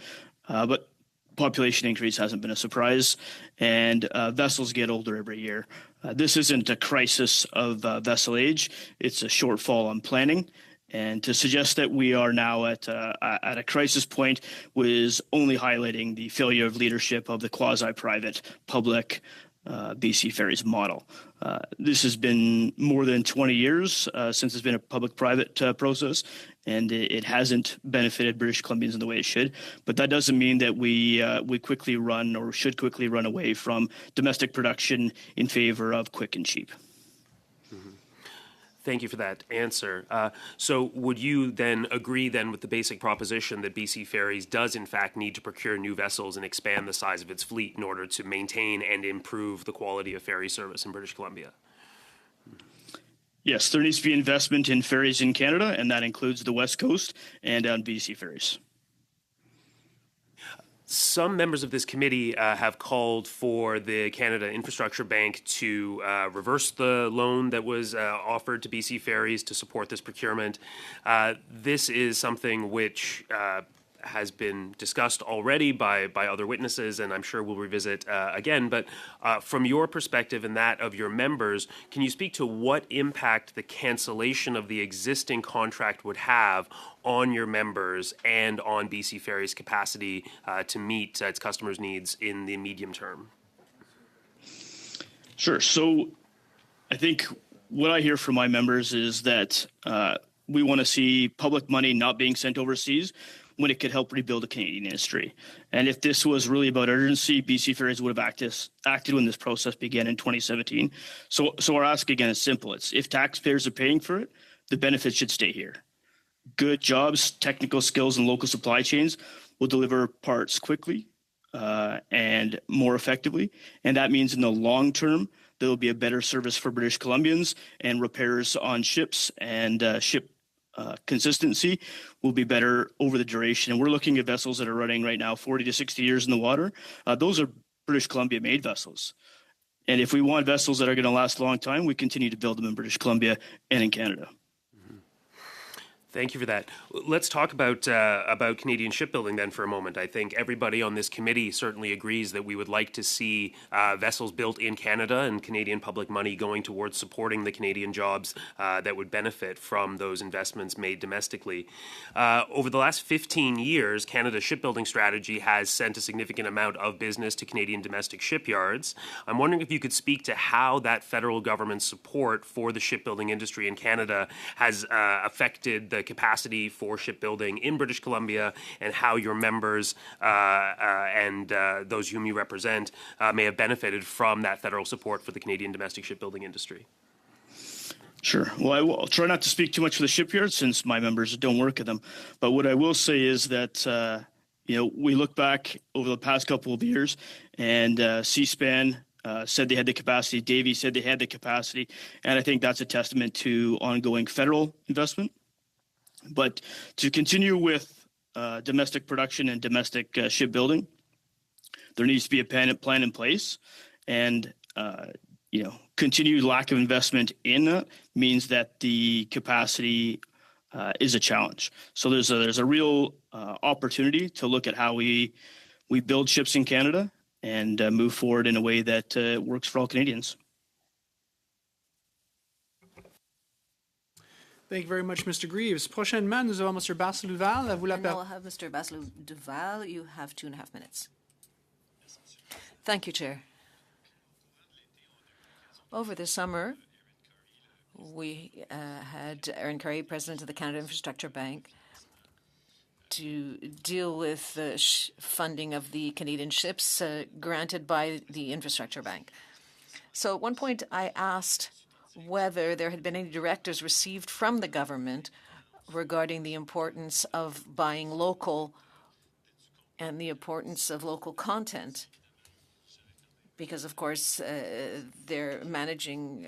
but population increase hasn't been a surprise, and vessels get older every year. This isn't a crisis of vessel age. It's a shortfall on planning. And to suggest that we are now at a crisis point was only highlighting the failure of leadership of the quasi-private public BC Ferries model. This has been more than 20 years since it's been a public-private process, and it hasn't benefited British Columbians in the way it should. But that doesn't mean that we quickly run or should quickly run away from domestic production in favor of quick and cheap. Thank you for that answer. So would you then agree then with the basic proposition that BC Ferries does in fact need to procure new vessels and expand the size of its fleet in order to maintain and improve the quality of ferry service in British Columbia? Yes, there needs to be investment in ferries in Canada, and that includes the West Coast and on BC Ferries. Some members of this committee have called for the Canada Infrastructure Bank to reverse the loan that was offered to BC Ferries to support this procurement. This is something which has been discussed already by other witnesses, and I'm sure we'll revisit again. But from your perspective and that of your members, can you speak to what impact the cancellation of the existing contract would have on your members and on BC Ferry's capacity to meet its customers' needs in the medium term? Sure. So I think what I hear from my members is that we want to see public money not being sent overseas when it could help rebuild the Canadian industry. And if this was really about urgency, BC Ferries would have acted when this process began in 2017. So our ask again is simple. It's if taxpayers are paying for it, the benefits should stay here. Good jobs, technical skills, and local supply chains will deliver parts quickly and more effectively. And that means in the long term, there will be a better service for British Columbians, and repairs on ships and ship consistency will be better over the duration. And we're looking at vessels that are running right now 40 to 60 years in the water. Those are British Columbia made vessels. And if we want vessels that are going to last a long time, we continue to build them in British Columbia and in Canada. Thank you for that. Let's talk about Canadian shipbuilding then for a moment. I think everybody on this committee certainly agrees that we would like to see vessels built in Canada and Canadian public money going towards supporting the Canadian jobs that would benefit from those investments made domestically. Over the last 15 years, Canada's shipbuilding strategy has sent a significant amount of business to Canadian domestic shipyards. I'm wondering if you could speak to how that federal government support for the shipbuilding industry in Canada has affected the capacity for shipbuilding in British Columbia, and how your members and those whom you represent may have benefited from that federal support for the Canadian domestic shipbuilding industry. Sure. Well, I'll try not to speak too much for the shipyards since my members don't work at them. But what I will say is that, we look back over the past couple of years, and C-SPAN said they had the capacity. Davy said they had the capacity. And I think that's a testament to ongoing federal investment. But to continue with domestic production and domestic shipbuilding, there needs to be a plan in place, and continued lack of investment in that means that the capacity is a challenge. So there's a real opportunity to look at how we build ships in Canada and move forward in a way that works for all Canadians. Thank you very much, Mr. Greaves. Prochainement, nous avons Mr. Barcelou-Duval. À vous la And parole. I'll have Mr. Barcelou-Duval. You have 2.5 minutes. Thank you, Chair. Over the summer, we had Aaron Curry, President of the Canada Infrastructure Bank, to deal with the funding of the Canadian ships granted by the Infrastructure Bank. So at one point I asked whether there had been any directives received from the government regarding the importance of buying local and the importance of local content, because, of course, they're managing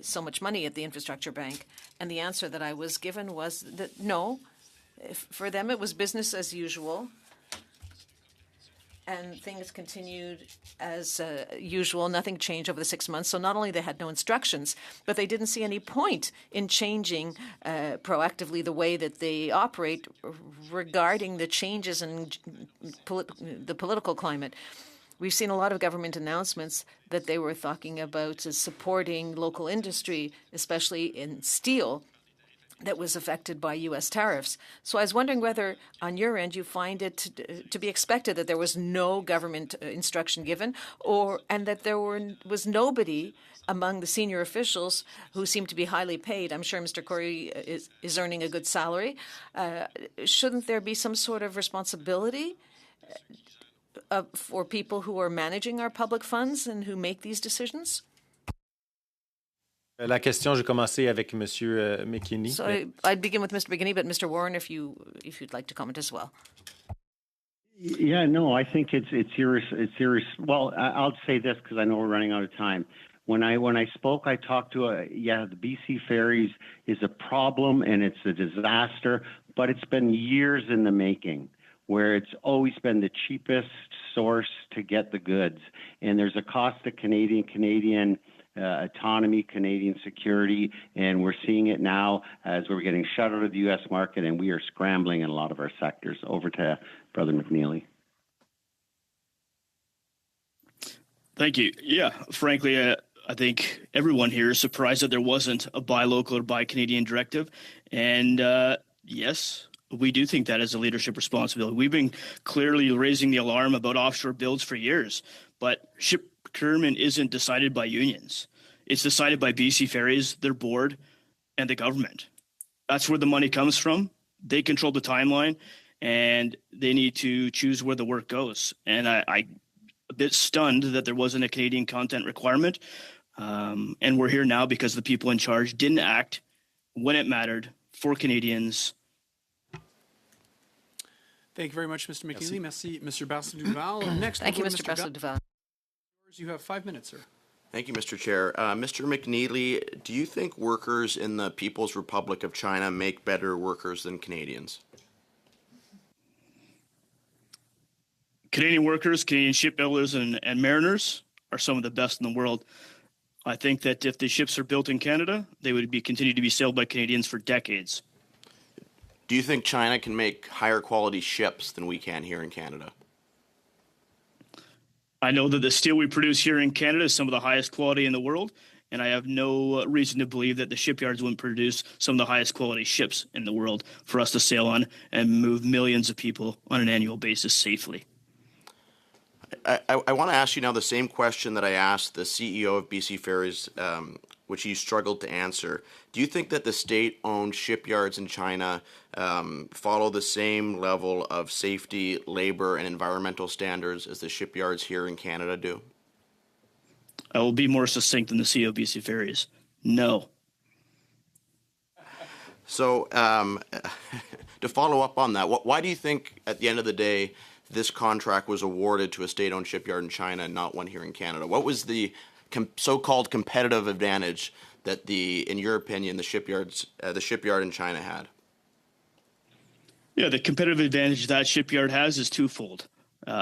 so much money at the Infrastructure Bank. And the answer that I was given was that no, for them it was business as usual, and things continued as usual. Nothing changed over the 6 months. So not only they had no instructions, but they didn't see any point in changing proactively the way that they operate regarding the changes in the political climate. We've seen a lot of government announcements that they were talking about supporting local industry, especially in steel, that was affected by U.S. tariffs. So I was wondering whether, on your end, you find it to be expected that there was no government instruction given, and that there was nobody among the senior officials who seem to be highly paid. I'm sure Mr. Corey is earning a good salary. Shouldn't there be some sort of responsibility for people who are managing our public funds and who make these decisions? La question, je vais commencer avec Monsieur McKinney. So I'd begin with Mr. McKinney, but Mr. Warren, if you'd like to comment as well. Yeah, no, I think it's serious. Well, I'll say this because I know we're running out of time. When I spoke, I talked to the BC Ferries is a problem and it's a disaster, but it's been years in the making, where it's always been the cheapest source to get the goods. And there's a cost to Canadian autonomy, Canadian security, and we're seeing it now as we're getting shut out of the U.S. market, and we are scrambling in a lot of our sectors. Over to Brother McNeely. Thank you. Yeah, frankly, I think everyone here is surprised that there wasn't a buy local or buy Canadian directive. And yes, we do think that is a leadership responsibility. We've been clearly raising the alarm about offshore builds for years, but ship procurement isn't decided by unions. It's decided by BC Ferries, their board, and the government. That's where the money comes from. They control the timeline, and they need to choose where the work goes. And I'm a bit stunned that there wasn't a Canadian content requirement. And we're here now because the people in charge didn't act when it mattered for Canadians. Thank you very much, Mr. McNeely. Merci, Mr. Barcel-Duval. Next, Thank you, over to Mr. Barcel-Duval. You have 5 minutes, sir. Thank you, Mr. Chair. Mr. McNeely, do you think workers in the People's Republic of China make better workers than Canadians? Canadian workers, Canadian shipbuilders, and mariners are some of the best in the world. I think that if the ships are built in Canada, they would continue to be sailed by Canadians for decades. Do you think China can make higher quality ships than we can here in Canada? I know that the steel we produce here in Canada is some of the highest quality in the world, and I have no reason to believe that the shipyards wouldn't produce some of the highest quality ships in the world for us to sail on and move millions of people on an annual basis safely. I want to ask you now the same question that I asked the CEO of BC Ferries, which he struggled to answer. Do you think that the state-owned shipyards in China follow the same level of safety, labor, and environmental standards as the shipyards here in Canada do? I will be more succinct than the CEO of BC Ferries. No. So to follow up on that, why do you think at the end of the day this contract was awarded to a state-owned shipyard in China and not one here in Canada? What was the so-called competitive advantage that in your opinion, the shipyard in China had? Yeah, the competitive advantage that shipyard has is twofold.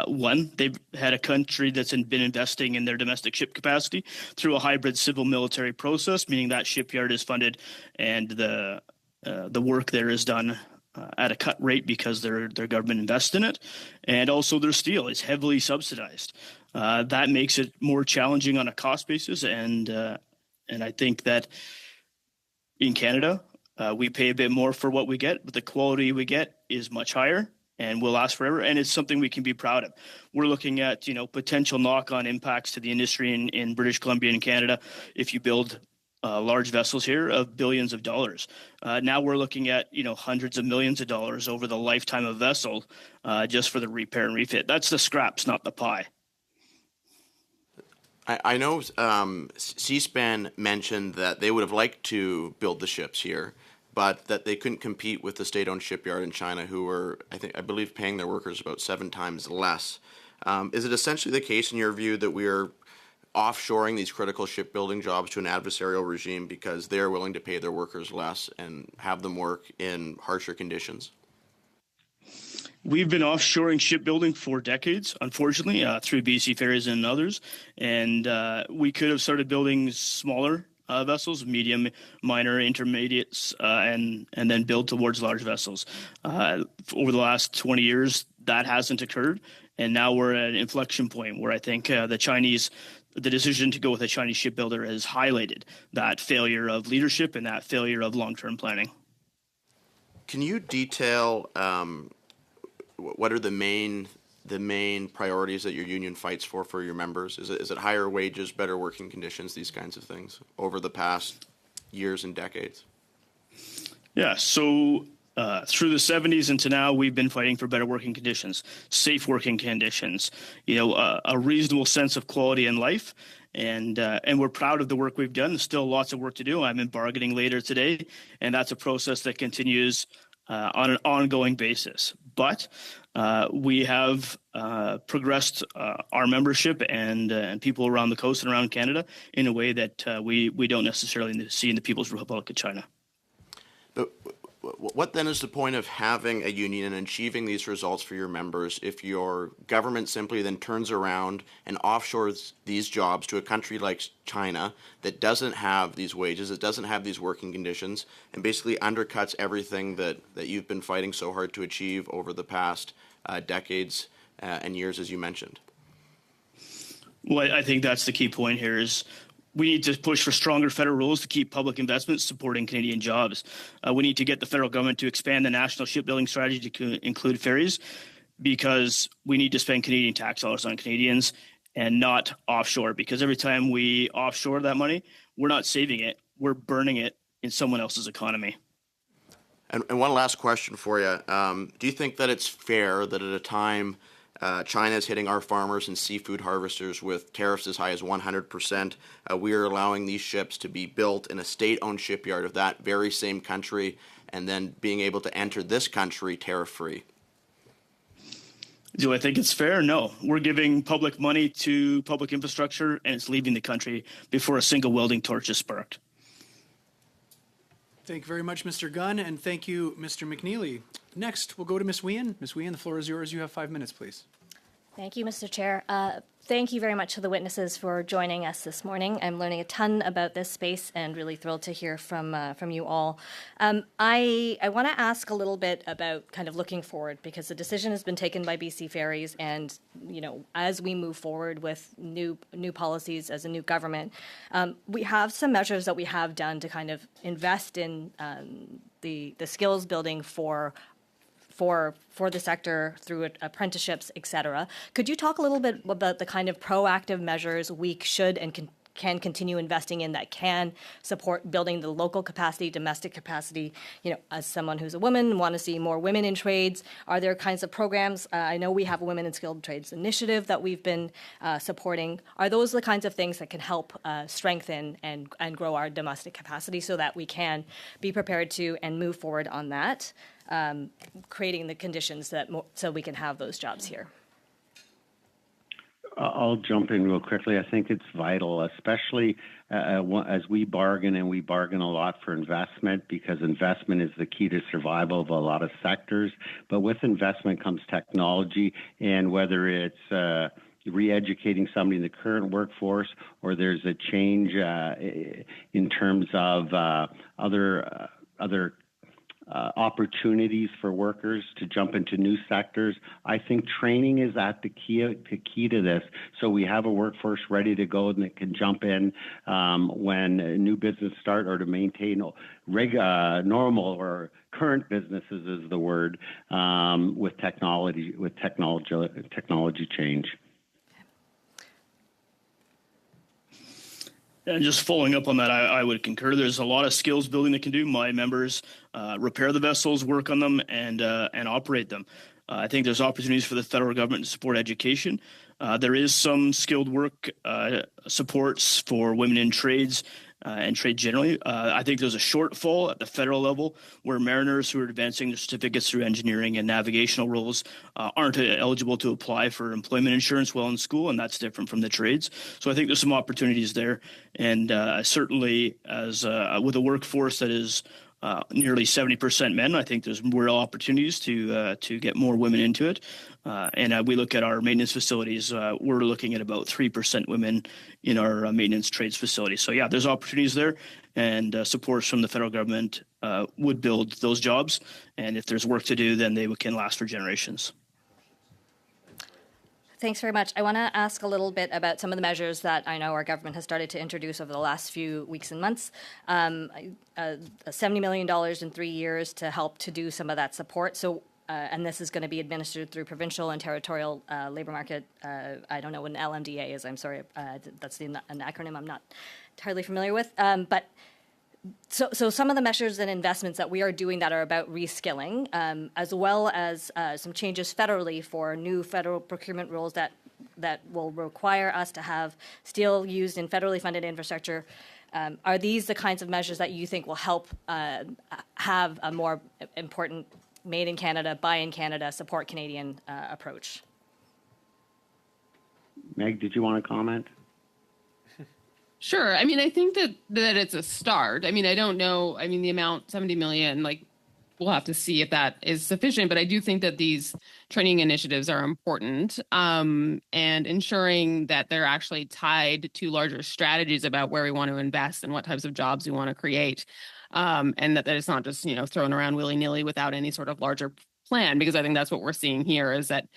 One, they've had a country that's been investing in their domestic ship capacity through a hybrid civil-military process, meaning that shipyard is funded and the work there is done at a cut rate because their government invests in it, and also their steel is heavily subsidized. That makes it more challenging on a cost basis, and I think that in Canada we pay a bit more for what we get, but the quality we get is much higher and will last forever, and it's something we can be proud of. We're looking at potential knock-on impacts to the industry in British Columbia and Canada if you build large vessels here of billions of dollars. Now we're looking at hundreds of millions of dollars over the lifetime of vessel just for the repair and refit. That's the scraps, not the pie. I know C-SPAN mentioned that they would have liked to build the ships here, but that they couldn't compete with the state-owned shipyard in China, who were, I believe, paying their workers about 7 times less. Is it essentially the case, in your view, that we are offshoring these critical shipbuilding jobs to an adversarial regime because they're willing to pay their workers less and have them work in harsher conditions? We've been offshoring shipbuilding for decades, unfortunately, through BC Ferries and others. And we could have started building smaller vessels, medium, minor, intermediates, and then build towards large vessels. Over the last 20 years, that hasn't occurred. And now we're at an inflection point where I think the decision to go with a Chinese shipbuilder has highlighted that failure of leadership and that failure of long-term planning. Can you detail what are the main priorities that your union fights for your members? Is it higher wages, better working conditions, these kinds of things over the past years and decades? Yeah, so through the 70s and to now, we've been fighting for better working conditions, safe working conditions, a reasonable sense of quality in life. And we're proud of the work we've done. There's still lots of work to do. I'm in bargaining later today, and that's a process that continues on an ongoing basis. But we have progressed our membership and people around the coast and around Canada in a way that we don't necessarily see in the People's Republic of China. But what then is the point of having a union and achieving these results for your members if your government simply then turns around and offshores these jobs to a country like China that doesn't have these wages, that doesn't have these working conditions, and basically undercuts everything that you've been fighting so hard to achieve over the past decades and years, as you mentioned? Well, I think that's the key point here is we need to push for stronger federal rules to keep public investments supporting Canadian jobs. We need to get the federal government to expand the national shipbuilding strategy to include ferries because we need to spend Canadian tax dollars on Canadians and not offshore, because every time we offshore that money, we're not saving it, we're burning it in someone else's economy. And one last question for you. Do you think that it's fair that at a time China is hitting our farmers and seafood harvesters with tariffs as high as 100%. We are allowing these ships to be built in a state-owned shipyard of that very same country and then being able to enter this country tariff-free? Do I think it's fair? No. We're giving public money to public infrastructure, and it's leaving the country before a single welding torch is sparked. Thank you very much, Mr. Gunn, and thank you, Mr. McNeely. Next, we'll go to Ms. Wien. Ms. Wien, the floor is yours. You have 5 minutes, please. Thank you, Mr. Chair. Thank you very much to the witnesses for joining us this morning. I'm learning a ton about this space and really thrilled to hear from you all. I want to ask a little bit about kind of looking forward, because the decision has been taken by BC Ferries, and as we move forward with new policies as a new government, we have some measures that we have done to kind of invest in the skills building for the sector through apprenticeships, et cetera. Could you talk a little bit about the kind of proactive measures we should and can continue investing in that can support building the local capacity, domestic capacity? As someone who's a woman, want to see more women in trades. Are there kinds of programs? I know we have a Women in Skilled Trades initiative that we've been supporting. Are those the kinds of things that can help strengthen and grow our domestic capacity so that we can be prepared to and move forward on that? Creating the conditions so we can have those jobs here. I'll jump in real quickly. I think it's vital, especially as we bargain, and we bargain a lot for investment, because investment is the key to survival of a lot of sectors. But with investment comes technology, and whether it's re-educating somebody in the current workforce, or there's a change in terms of other opportunities for workers to jump into new sectors. I think training is at the key to this. So we have a workforce ready to go and that can jump in when new business start, or to maintain normal or current businesses is the word, with technology change. And just following up on that, I would concur. There's a lot of skills building they can do. My members repair the vessels, work on them, and operate them. I think there's opportunities for the federal government to support education. There is some skilled work supports for women in trades and trade generally. I think there's a shortfall at the federal level where mariners who are advancing their certificates through engineering and navigational roles aren't eligible to apply for employment insurance while in school, and that's different from the trades. So I think there's some opportunities there, and certainly as with a workforce that is nearly 70% men, I think there's real opportunities to get more women into it. And we look at our maintenance facilities, we're looking at about 3% women in our maintenance trades facilities. So yeah, there's opportunities there, and supports from the federal government would build those jobs. And if there's work to do, then they can last for generations. Thanks very much. I want to ask a little bit about some of the measures that I know our government has started to introduce over the last few weeks and months. $70 million in 3 years to help to do some of that support. So, and this is going to be administered through provincial and territorial labor market. I don't know what an LMDA is. I'm sorry. That's an acronym I'm not entirely familiar with. But So some of the measures and investments that we are doing that are about reskilling, as well as some changes federally for new federal procurement rules that will require us to have steel used in federally funded infrastructure. Are these the kinds of measures that you think will help have a more important made in Canada, buy in Canada, support Canadian approach? Meg, did you want to comment? Sure. I mean, I think that it's a start. I mean, I don't know. I mean, the amount, 70 million, like, we'll have to see if that is sufficient. But I do think that these training initiatives are important, and ensuring that they're actually tied to larger strategies about where we want to invest and what types of jobs we want to create, and that it's not just thrown around willy-nilly without any sort of larger plan, because I think that's what we're seeing here is that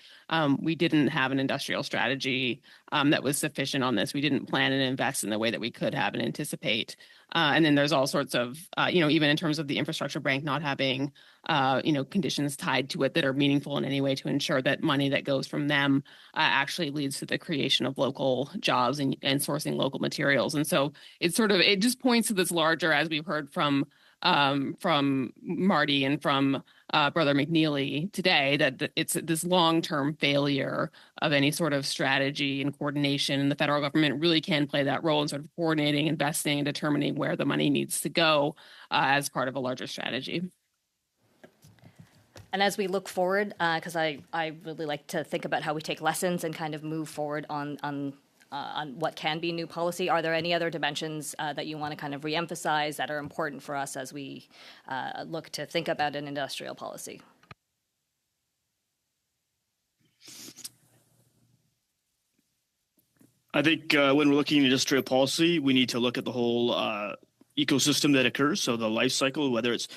we didn't have an industrial strategy that was sufficient on this. We didn't plan and invest in the way that we could have and anticipate. And then there's all sorts of, even in terms of the infrastructure bank not having, conditions tied to it that are meaningful in any way to ensure that money that goes from them actually leads to the creation of local jobs and sourcing local materials. And so it just points to this larger, as we've heard from Marty and from Brother McNeely today, that it's this long-term failure of any sort of strategy and coordination. And the federal government really can play that role in sort of coordinating, investing, and determining where the money needs to go as part of a larger strategy. And as we look forward, because I really like to think about how we take lessons and kind of move forward on what can be new policy, are there any other dimensions that you want to kind of reemphasize that are important for us as we look to think about an industrial policy? I think when we're looking at industrial policy, we need to look at the whole ecosystem that occurs. So the life cycle, whether it's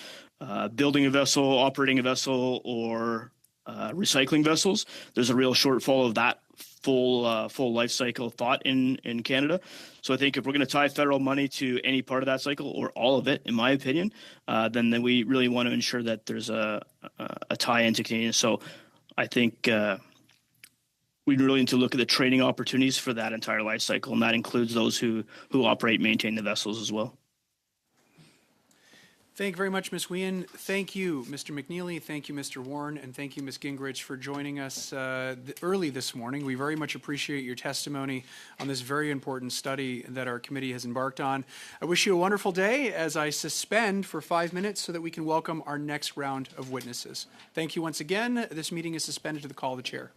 building a vessel, operating a vessel, or recycling vessels, there's a real shortfall of that full life cycle thought in Canada. So I think if we're going to tie federal money to any part of that cycle, or all of it, in my opinion, then we really want to ensure that there's a tie into Canadian. So I think we really need to look at the training opportunities for that entire life cycle, and that includes those who operate and maintain the vessels as well. Thank you very much, Ms. Wien. Thank you, Mr. McNeely. Thank you, Mr. Warren. And thank you, Ms. Gingrich, for joining us early this morning. We very much appreciate your testimony on this very important study that our committee has embarked on. I wish you a wonderful day as I suspend for 5 minutes so that we can welcome our next round of witnesses. Thank you once again. This meeting is suspended to the call of the chair.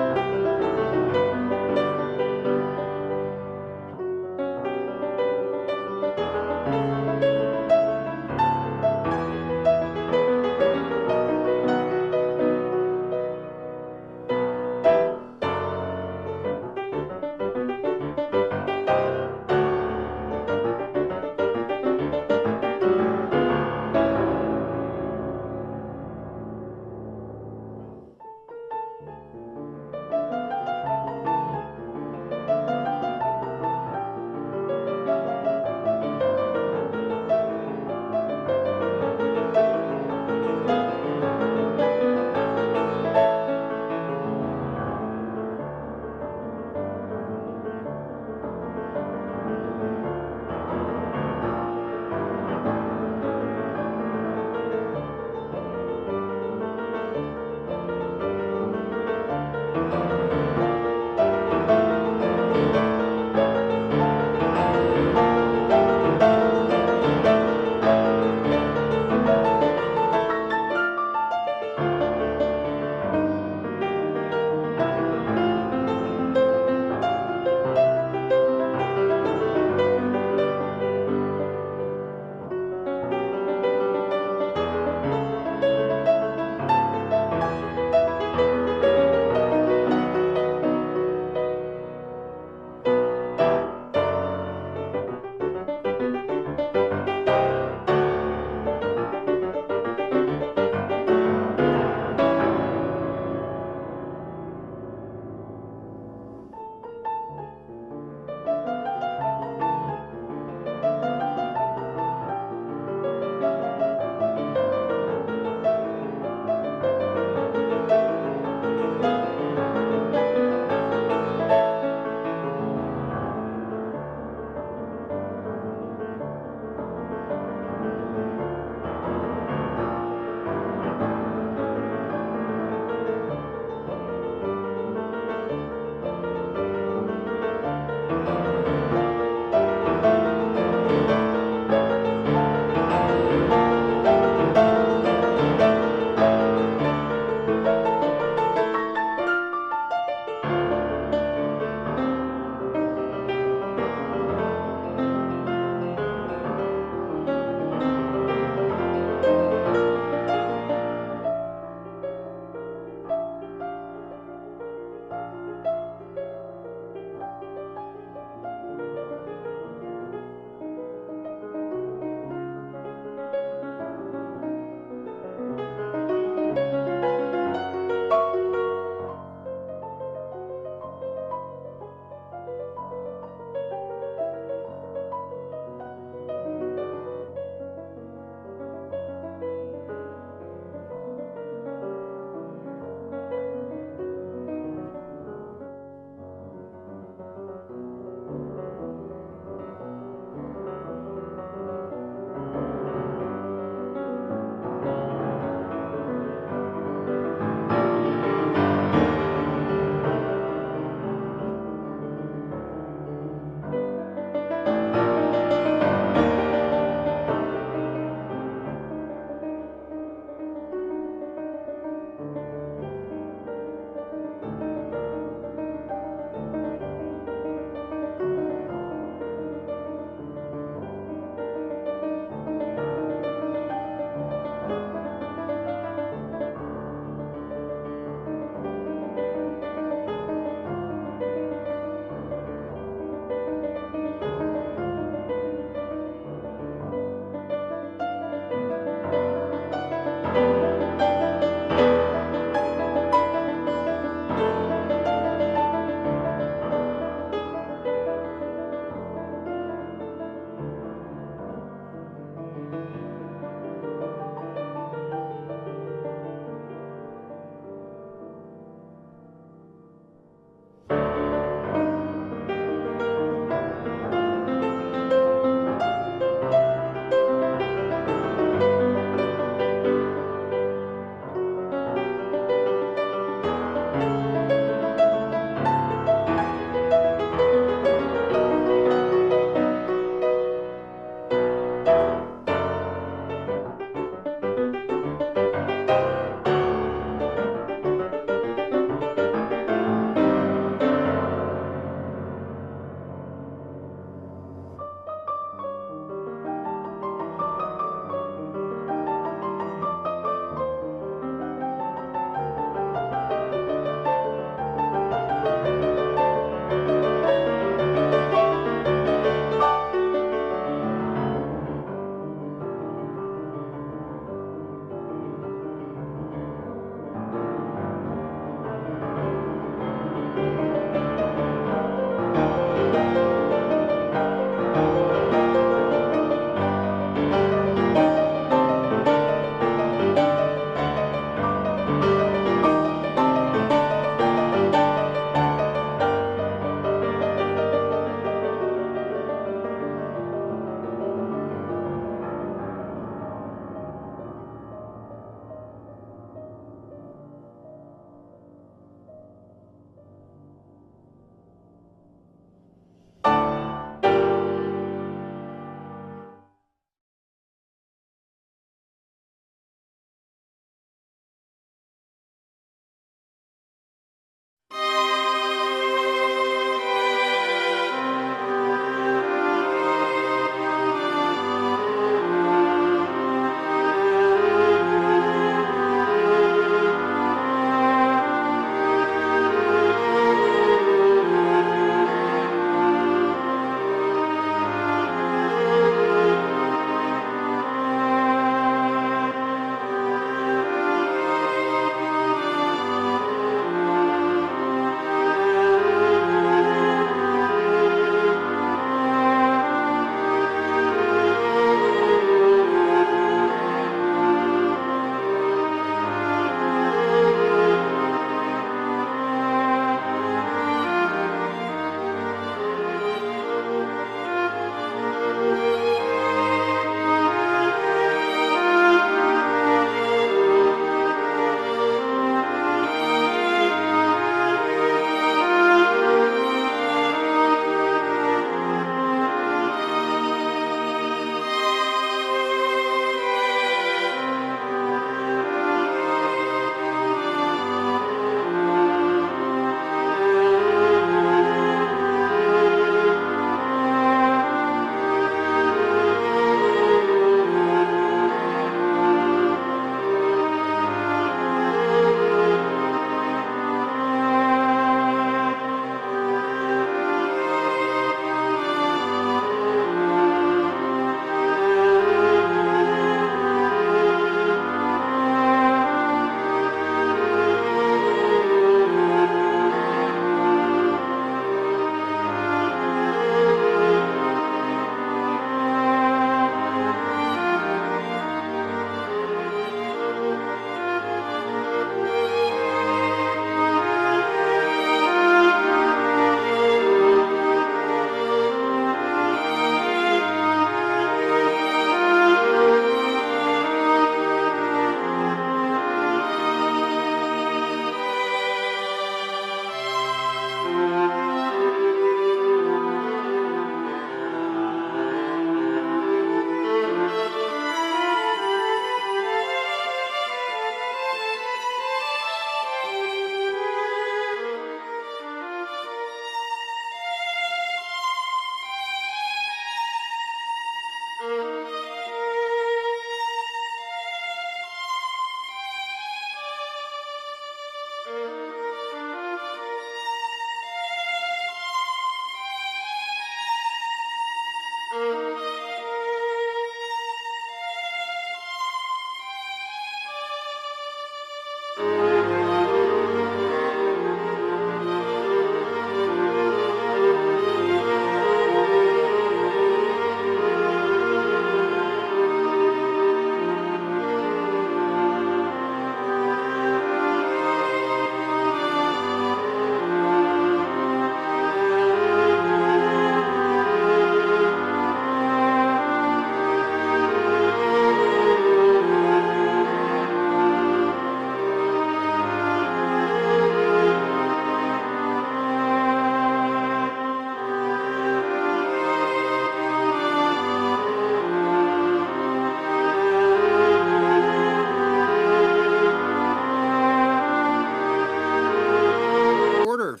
Order.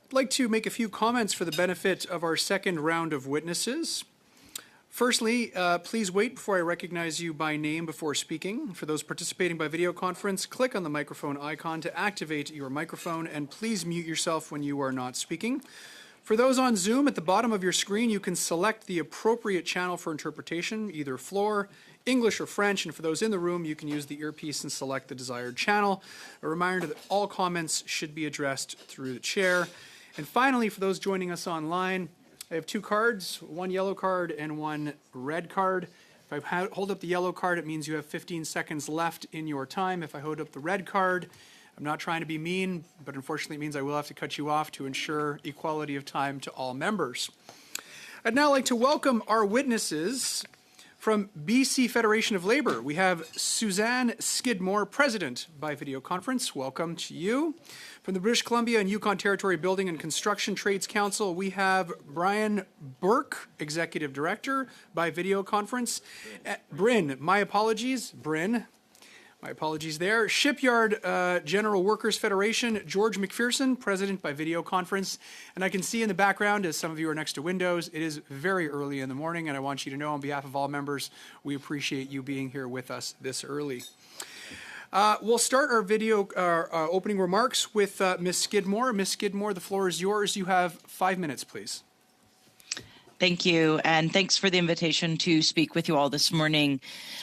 I'd like to make a few comments for the benefit of our second round of witnesses. Firstly, please wait before I recognize you by name before speaking. For those participating by video conference, click on the microphone icon to activate your microphone, and please mute yourself when you are not speaking. For those on Zoom, at the bottom of your screen, you can select the appropriate channel for interpretation, either floor, English, or French, and for those in the room, you can use the earpiece and select the desired channel. A reminder that all comments should be addressed through the chair. And finally, for those joining us online, I have two cards, one yellow card and one red card. If I hold up the yellow card, it means you have 15 seconds left in your time. If I hold up the red card, I'm not trying to be mean, but unfortunately it means I will have to cut you off to ensure equality of time to all members. I'd now like to welcome our witnesses. From BC Federation of Labour, we have Suzanne Skidmore, President by video conference. Welcome to you. From the British Columbia and Yukon Territory Building and Construction Trades Council, we have Brian Burke, Executive Director by video conference. Bryn, my apologies. Bryn, my apologies there. Shipyard General Workers Federation, George McPherson, President by video conference. And I can see in the background, as some of you are next to windows, it is very early in the morning, and I want you to know on behalf of all members, we appreciate you being here with us this early. We'll start our video opening remarks with Ms. Skidmore. Ms. Skidmore, the floor is yours. You have 5 minutes, please. Thank you, and thanks for the invitation to speak with you all this morning.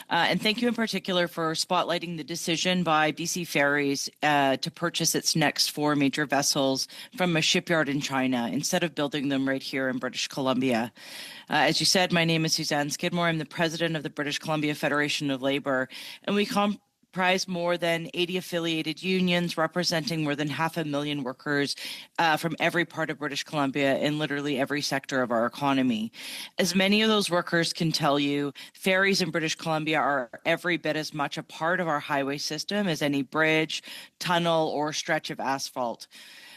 And thank you in particular for spotlighting the decision by BC Ferries to purchase its next 4 major vessels from a shipyard in China instead of building them right here in British Columbia. As you said, my name is Suzanne Skidmore. I'm the president of the British Columbia Federation of Labour, and we comprise more than 80 affiliated unions representing more than 500,000 workers from every part of British Columbia in literally every sector of our economy. As many of those workers can tell you, ferries in British Columbia are every bit as much a part of our highway system as any bridge, tunnel, or stretch of asphalt.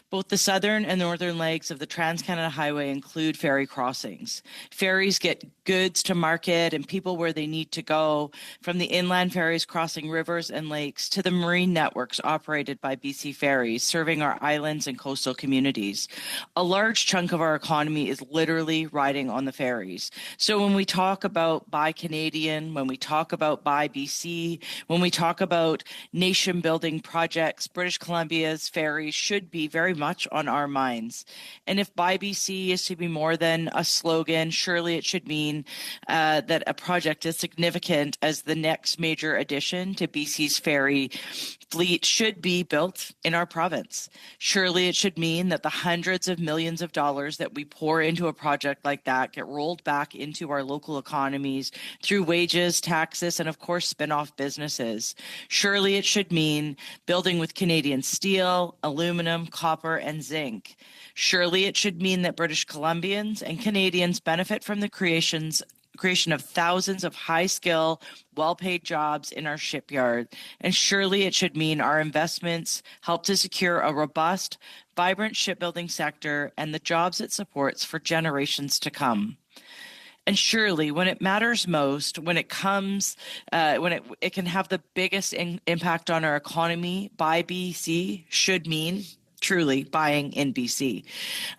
Both the southern and northern legs of the Trans-Canada Highway include ferry crossings. Ferries get goods to market and people where they need to go, from the inland ferries crossing rivers and lakes to the marine networks operated by BC Ferries, serving our islands and coastal communities. A large chunk of our economy is literally riding on the ferries. So when we talk about Buy Canadian, when we talk about Buy BC, when we talk about nation-building projects, British Columbia's ferries should be very much on our minds. And if Buy BC is to be more than a slogan, surely it should mean that a project as significant as the next major addition to BC's ferry fleet should be built in our province. Surely it should mean that the hundreds of millions of dollars that we pour into a project like that get rolled back into our local economies through wages, taxes, and of course spin-off businesses. Surely it should mean building with Canadian steel, aluminum, copper, and zinc. Surely it should mean that British Columbians and Canadians benefit from the creation of thousands of high-skill, well-paid jobs in our shipyard. And surely it should mean our investments help to secure a robust, vibrant shipbuilding sector and the jobs it supports for generations to come. And surely, when it matters most, when it comes, when it can have the biggest impact on our economy, Buy BC should mean truly buying in BC.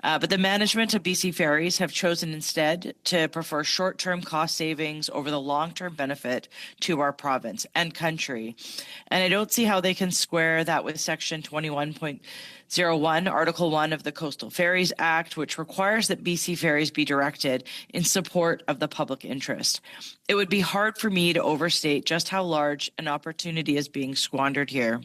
But the management of BC Ferries have chosen instead to prefer short-term cost savings over the long-term benefit to our province and country. And I don't see how they can square that with Section 21.01, Article 1 of the Coastal Ferries Act, which requires that BC Ferries be directed in support of the public interest. It would be hard for me to overstate just how large an opportunity is being squandered here.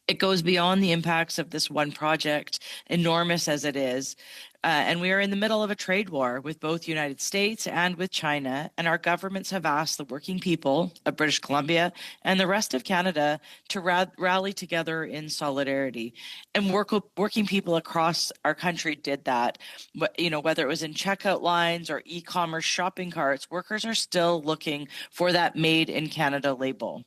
It goes beyond the impacts of this one project, enormous as it is. And we are in the middle of a trade war with both the United States and with China, and our governments have asked the working people of British Columbia and the rest of Canada to rally together in solidarity. And working people across our country did that. Whether it was in checkout lines or e-commerce shopping carts, workers are still looking for that Made in Canada label.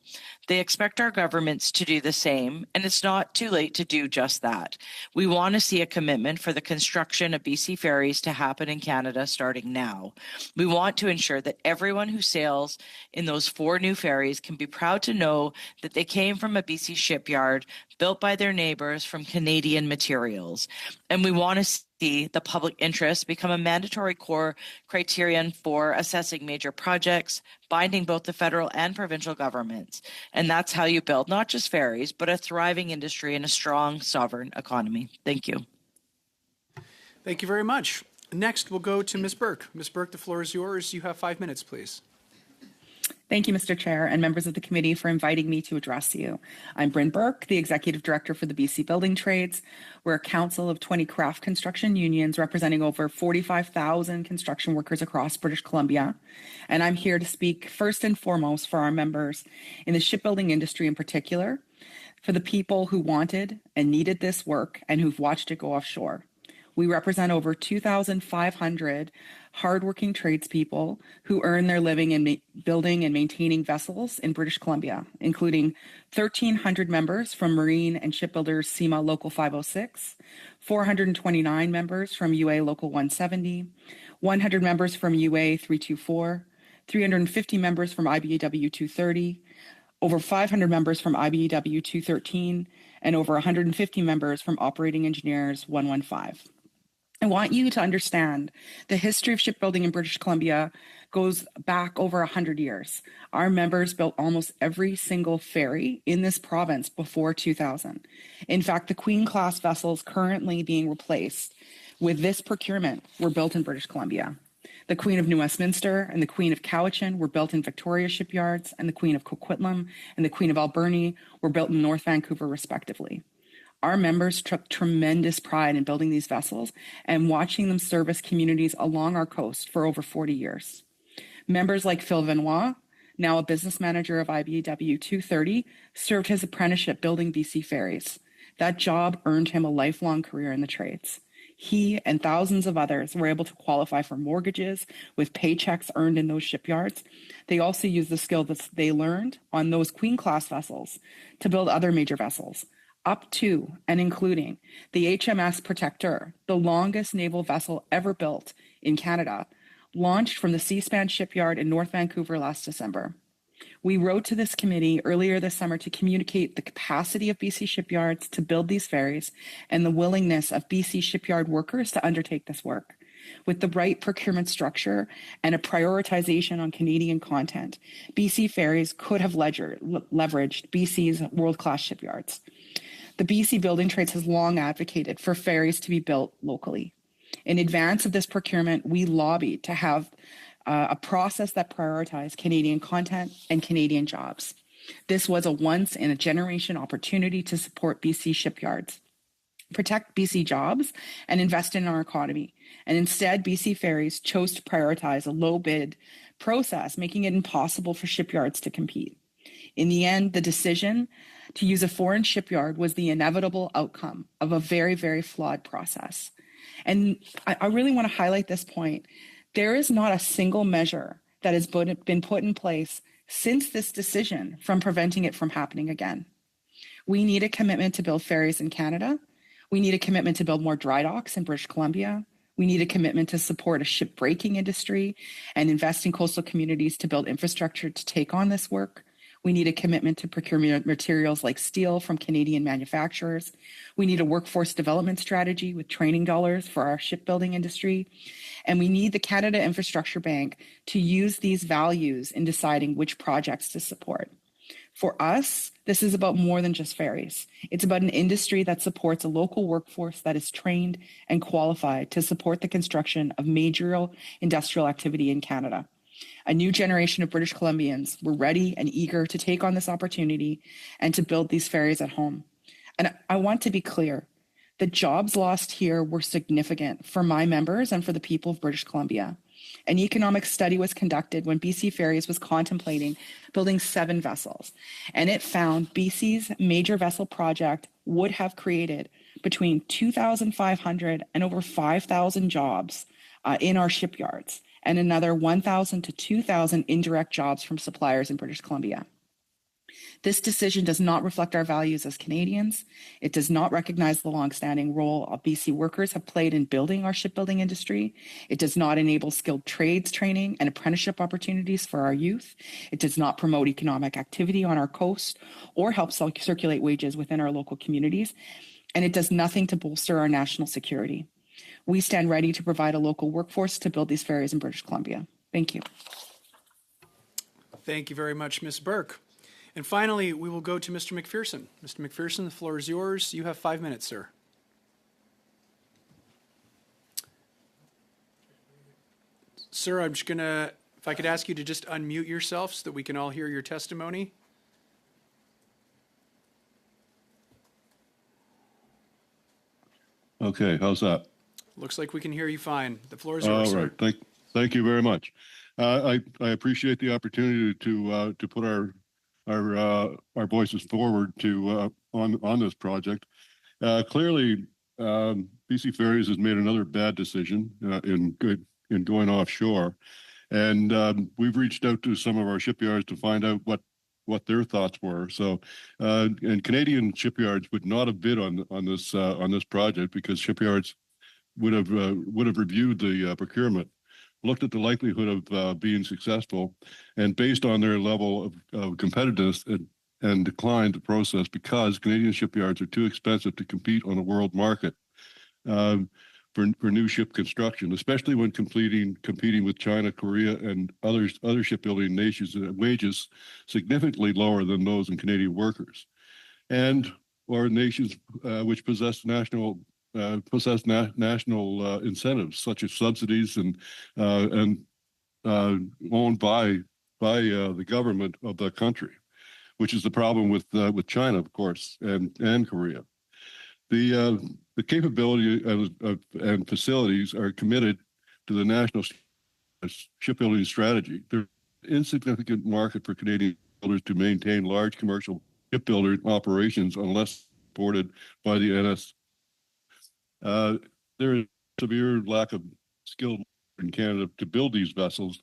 They expect our governments to do the same, and it's not too late to do just that. We want to see a commitment for the construction of BC Ferries to happen in Canada starting now. We want to ensure that everyone who sails in those 4 new ferries can be proud to know that they came from a BC shipyard built by their neighbors from Canadian materials. And we want to see the public interest become a mandatory core criterion for assessing major projects, binding both the federal and provincial governments. And that's how you build not just ferries, but a thriving industry and a strong sovereign economy. Thank you. Thank you very much. Next, we'll go to Ms. Burke. Ms. Burke, the floor is yours. You have 5 minutes, please. Thank you, Mr. Chair, and members of the committee for inviting me to address you. I'm Bryn Burke, the Executive Director for the BC Building Trades. We're a council of 20 craft construction unions representing over 45,000 construction workers across British Columbia. And I'm here to speak first and foremost for our members in the shipbuilding industry in particular, for the people who wanted and needed this work and who've watched it go offshore. We represent over 2,500 hardworking tradespeople who earn their living in building and maintaining vessels in British Columbia, including 1,300 members from Marine and Shipbuilders CIMA Local 506, 429 members from UA Local 170, 100 members from UA 324, 350 members from IBEW 230, over 500 members from IBEW 213, and over 150 members from Operating Engineers 115. I want you to understand the history of shipbuilding in British Columbia goes back over 100 years. Our members built almost every single ferry in this province before 2000. In fact, the Queen-class vessels currently being replaced with this procurement were built in British Columbia. The Queen of New Westminster and the Queen of Cowichan were built in Victoria shipyards, and the Queen of Coquitlam and the Queen of Alberni were built in North Vancouver, respectively. Our members took tremendous pride in building these vessels and watching them service communities along our coast for over 40 years. Members like Phil Venois, now a business manager of IBEW 230, served his apprenticeship building BC ferries. That job earned him a lifelong career in the trades. He and thousands of others were able to qualify for mortgages with paychecks earned in those shipyards. They also used the skill that they learned on those Queen-class vessels to build other major vessels, up to and including the HMS Protector, the longest naval vessel ever built in Canada, launched from the Seaspan shipyard in North Vancouver last December. We wrote to this committee earlier this summer to communicate the capacity of BC shipyards to build these ferries and the willingness of BC shipyard workers to undertake this work. With the right procurement structure and a prioritization on Canadian content, BC Ferries could have leveraged BC's world-class shipyards. The BC Building Trades has long advocated for ferries to be built locally. In advance of this procurement, we lobbied to have a process that prioritized Canadian content and Canadian jobs. This was a once-in-a-generation opportunity to support BC shipyards, protect BC jobs, and invest in our economy. And instead, BC Ferries chose to prioritize a low-bid process, making it impossible for shipyards to compete. In the end, the decision to use a foreign shipyard was the inevitable outcome of a very, very flawed process. And I really want to highlight this point. There is not a single measure that has been put in place since this decision from preventing it from happening again. We need a commitment to build ferries in Canada. We need a commitment to build more dry docks in British Columbia. We need a commitment to support a shipbreaking industry and invest in coastal communities to build infrastructure to take on this work. We need a commitment to procure materials like steel from Canadian manufacturers. We need a workforce development strategy with training dollars for our shipbuilding industry. And we need the Canada Infrastructure Bank to use these values in deciding which projects to support. For us, this is about more than just ferries. It's about an industry that supports a local workforce that is trained and qualified to support the construction of major industrial activity in Canada. A new generation of British Columbians were ready and eager to take on this opportunity and to build these ferries at home. And I want to be clear, the jobs lost here were significant for my members and for the people of British Columbia. An economic study was conducted when BC Ferries was contemplating building 7 vessels, and it found BC's major vessel project would have created between 2,500 and over 5,000 jobs in our shipyards, and another 1,000 to 2,000 indirect jobs from suppliers in British Columbia. This decision does not reflect our values as Canadians. It does not recognize the longstanding role of BC workers have played in building our shipbuilding industry. It does not enable skilled trades training and apprenticeship opportunities for our youth. It does not promote economic activity on our coast or help circulate wages within our local communities. And it does nothing to bolster our national security. We stand ready to provide a local workforce to build these ferries in British Columbia. Thank you. Thank you very much, Ms. Burke. And finally, we will go to Mr. McPherson. Mr. McPherson, the floor is yours. You have 5 minutes, sir. Sir, I'm just going to, if I could ask you to just unmute yourself so that we can all hear your testimony. Okay, how's that? Looks like we can hear you fine. The floor is yours, All sir. right, thank you very much. I appreciate the opportunity to put our voices forward to on this project. Clearly, BC Ferries has made another bad decision in going offshore, and we've reached out to some of our shipyards to find out what their thoughts were. So, and Canadian shipyards would not have bid on this project because shipyards would have reviewed the procurement, looked at the likelihood of being successful, and based on their level of competitiveness and declined the process because Canadian shipyards are too expensive to compete on a world market for new ship construction, especially when competing with China, Korea, and other shipbuilding nations at wages significantly lower than those in Canadian workers, and or nations which possess national incentives such as subsidies and owned by the government of the country, which is the problem with China, of course, and Korea. The capability and facilities are committed to the national shipbuilding strategy. There's an insignificant market for Canadian builders to maintain large commercial shipbuilding operations unless supported by the NS. There is a severe lack of skill in Canada to build these vessels,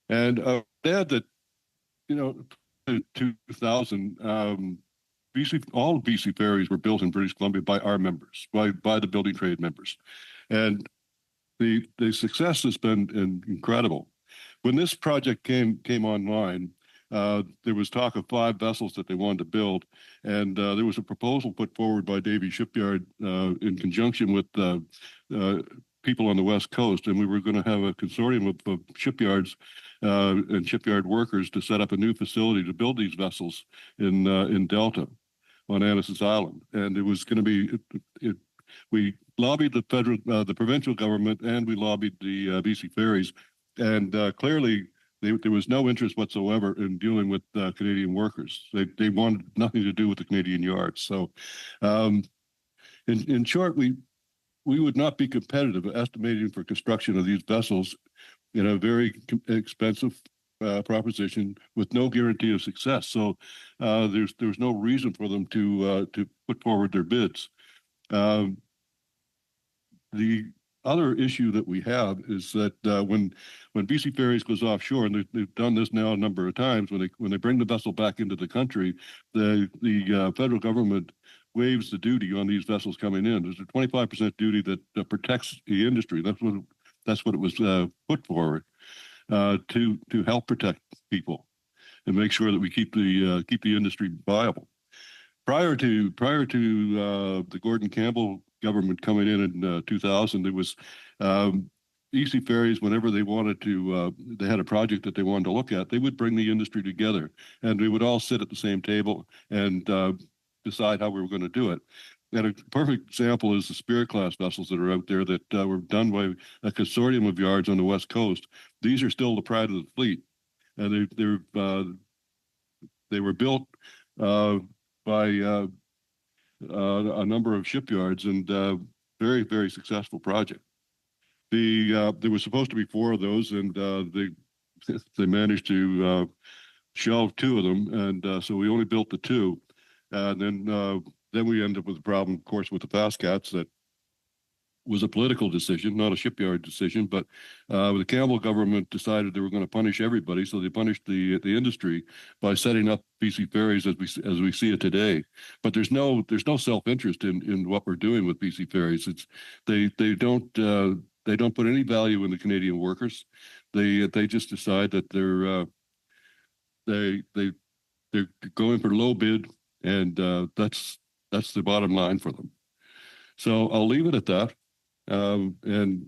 and add that, in 2000, all BC ferries were built in British Columbia by our members, by the building trade members, and the success has been incredible. When this project came online, there was talk of 5 vessels that they wanted to build, and there was a proposal put forward by Davie Shipyard in conjunction with people on the West Coast, and we were going to have a consortium of shipyards and shipyard workers to set up a new facility to build these vessels in Delta on Annis's Island. And it was going to be, we lobbied the provincial government, and we lobbied the BC Ferries, and clearly there was no interest whatsoever in dealing with Canadian workers. They wanted nothing to do with the Canadian yards. So in short, we would not be competitive estimating for construction of these vessels in a very expensive proposition with no guarantee of success. So there's no reason for them to put forward their bids. The other issue that we have is that when BC Ferries goes offshore, and they've done this now a number of times, when they bring the vessel back into the country, the federal government waives the duty on these vessels coming in. There's a 25% duty that protects the industry. That's what it was put forward to help protect people. and make sure that we keep the industry viable. Prior to the Gordon Campbell government coming in 2000, there was BC Ferries, whenever they wanted to, they had a project that they wanted to look at, they would bring the industry together, and we would all sit at the same table and decide how we were going to do it. And a perfect example is the Spirit class vessels that are out there that were done by a consortium of yards on the West Coast. These are still the pride of the fleet, and they were built by a number of shipyards, and very, very successful project. There was supposed to be 4 of those, and they managed to shelve 2 of them, and so we only built the 2, and then we ended up with a problem, of course, with the Fast Cats that was a political decision, not a shipyard decision. But the Campbell government decided they were going to punish everybody, so they punished the industry by setting up BC Ferries as we see it today. But there's no self-interest in what we're doing with BC Ferries. They don't put any value in the Canadian workers. They just decide that they're going for low bid, and that's the bottom line for them. So I'll leave it at that. And,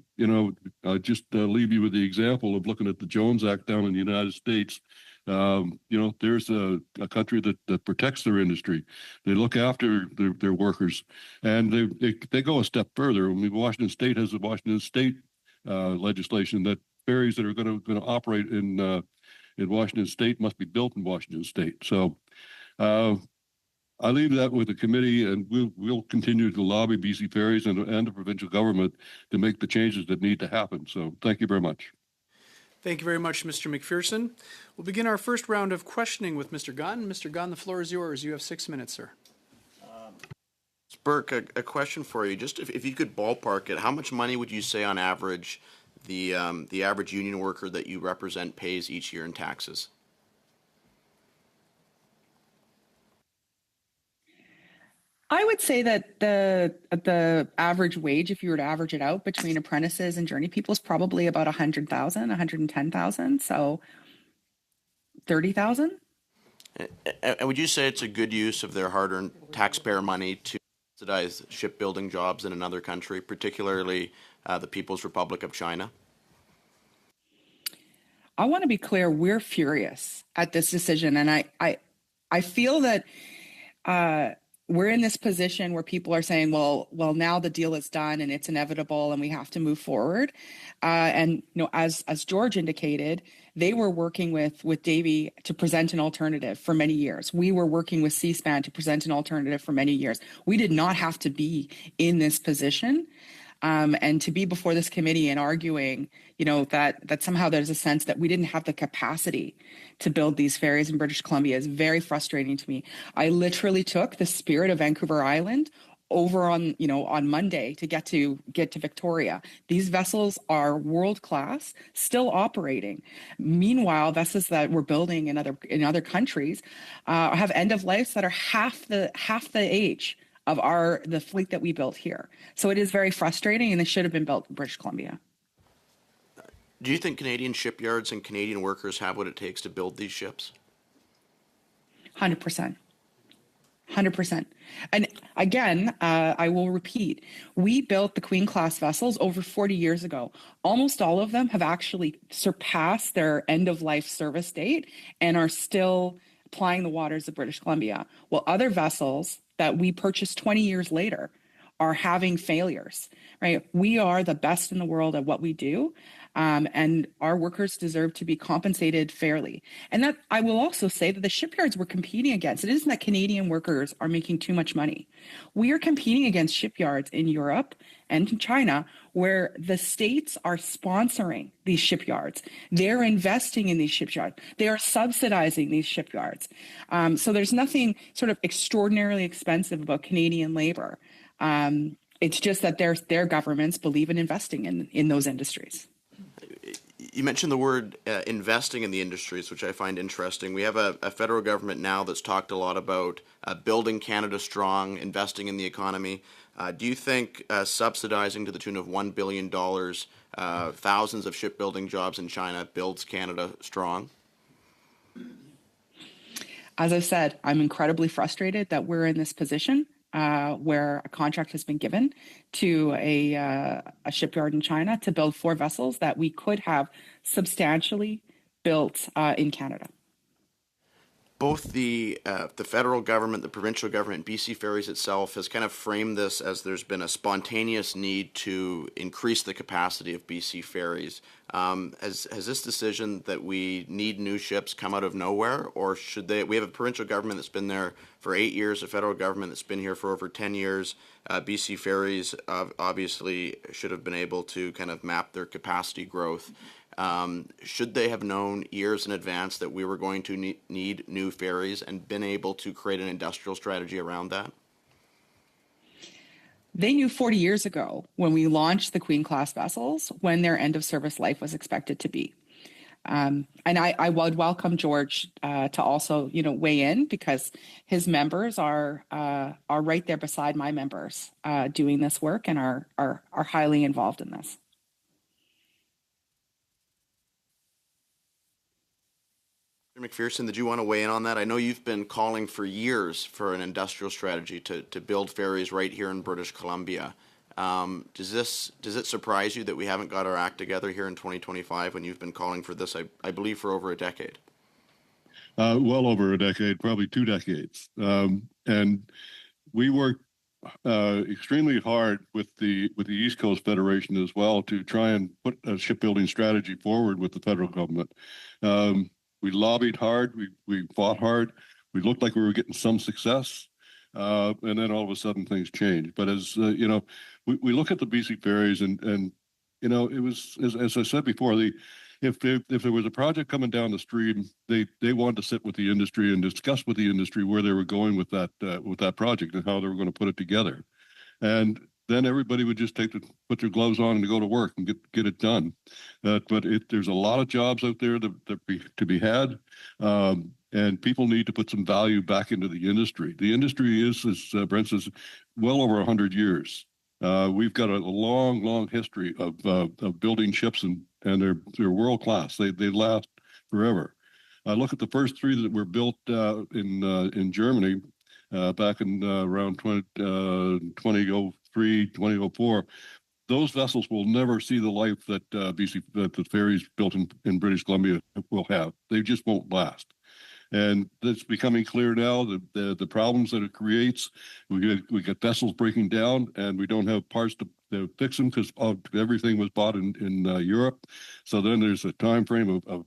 I'll just leave you with the example of looking at the Jones Act down in the United States. There's a country that protects their industry. They look after their workers, and they go a step further. I mean, Washington State has a Washington State legislation that ferries that are going to operate in Washington State must be built in Washington State. So I leave that with the committee, and we'll continue to lobby BC Ferries and the provincial government to make the changes that need to happen. So thank you very much. Thank you very much, Mr. McPherson. We'll begin our first round of questioning with Mr. Gunn. Mr. Gunn, the floor is yours. You have 6 minutes, sir. Burke, a question for you. Just if you could ballpark it, how much money would you say on average the average union worker that you represent pays each year in taxes? I would say that the average wage, if you were to average it out between apprentices and journey people, is probably about 100,000, 110,000. So 30,000. And would you say it's a good use of their hard-earned taxpayer money to subsidize shipbuilding jobs in another country, particularly the People's Republic of China? I want to be clear, we're furious at this decision. And I feel that we're in this position where people are saying, well, now the deal is done and it's inevitable and we have to move forward. And as George indicated, they were working with Davy to present an alternative for many years. We were working with C-SPAN to present an alternative for many years. We did not have to be in this position. And to be before this committee and arguing, that somehow there's a sense that we didn't have the capacity to build these ferries in British Columbia is very frustrating to me. I literally took the Spirit of Vancouver Island over on Monday to get to Victoria. These vessels are world class, still operating. Meanwhile, vessels that we're building in other countries have end of lives that are half the age of the fleet that we built here. So it is very frustrating, and they should have been built in British Columbia. Do you think Canadian shipyards and Canadian workers have what it takes to build these ships? 100%. 100%. And again, I will repeat, we built the Queen class vessels over 40 years ago. Almost all of them have actually surpassed their end of life service date and are still plying the waters of British Columbia. While other vessels that we purchased 20 years later are having failures, right? We are the best in the world at what we do. And our workers deserve to be compensated fairly. And that I will also say that the shipyards we're competing against, it isn't that Canadian workers are making too much money. We are competing against shipyards in Europe and in China where the states are sponsoring these shipyards. They're investing in these shipyards. They are subsidizing these shipyards. So there's nothing sort of extraordinarily expensive about Canadian labor. It's just that their governments believe in investing in those industries. You mentioned the word investing in the industries, which I find interesting. We have a federal government now that's talked a lot about building Canada strong, investing in the economy. Do you think subsidizing to the tune of $1 billion, thousands of shipbuilding jobs in China builds Canada strong? As I've said, I'm incredibly frustrated that we're in this position where a contract has been given to a shipyard in China to build 4 vessels that we could have substantially built in Canada. Both the federal government, the provincial government, BC Ferries itself has kind of framed this as there's been a spontaneous need to increase the capacity of BC Ferries. Has this decision that we need new ships come out of nowhere, or should they? We have a provincial government that's been there for 8 years, a federal government that's been here for over 10 years. BC Ferries obviously should have been able to kind of map their capacity growth. Should they have known years in advance that we were going to need new ferries and been able to create an industrial strategy around that? They knew 40 years ago when we launched the Queen-class vessels when their end-of-service life was expected to be. And I would welcome George to also, weigh in, because his members are right there beside my members doing this work and are highly involved in this. McPherson, did you want to weigh in on that? I know you've been calling for years for an industrial strategy to build ferries right here in British Columbia. Does it surprise you that we haven't got our act together here in 2025 when you've been calling for this, I believe, for over a decade? Well over a decade, probably 2 decades. And we worked extremely hard with the East Coast Federation as well to try and put a shipbuilding strategy forward with the federal government. We lobbied hard, we fought hard, we looked like we were getting some success, and then all of a sudden things changed. But as we look at the BC Ferries, and it was, as I said before, if there was a project coming down the stream, they wanted to sit with the industry and discuss with the industry where they were going with that project and how they were going to put it together. And then everybody would just put their gloves on and go to work and get it done. But there's a lot of jobs out there to be had, and people need to put some value back into the industry. The industry is, as Brent says, well over 100 years. We've got a long history of building ships, and they're world class. They last forever. Look at the first 3 that were built in Germany back in around 2003, 2004. Those vessels will never see the life that that the ferries built in British Columbia will have. They just won't last. And it's becoming clear now that the problems that it creates. We get vessels breaking down, and we don't have parts to fix them because everything was bought in Europe. So then there's a time frame of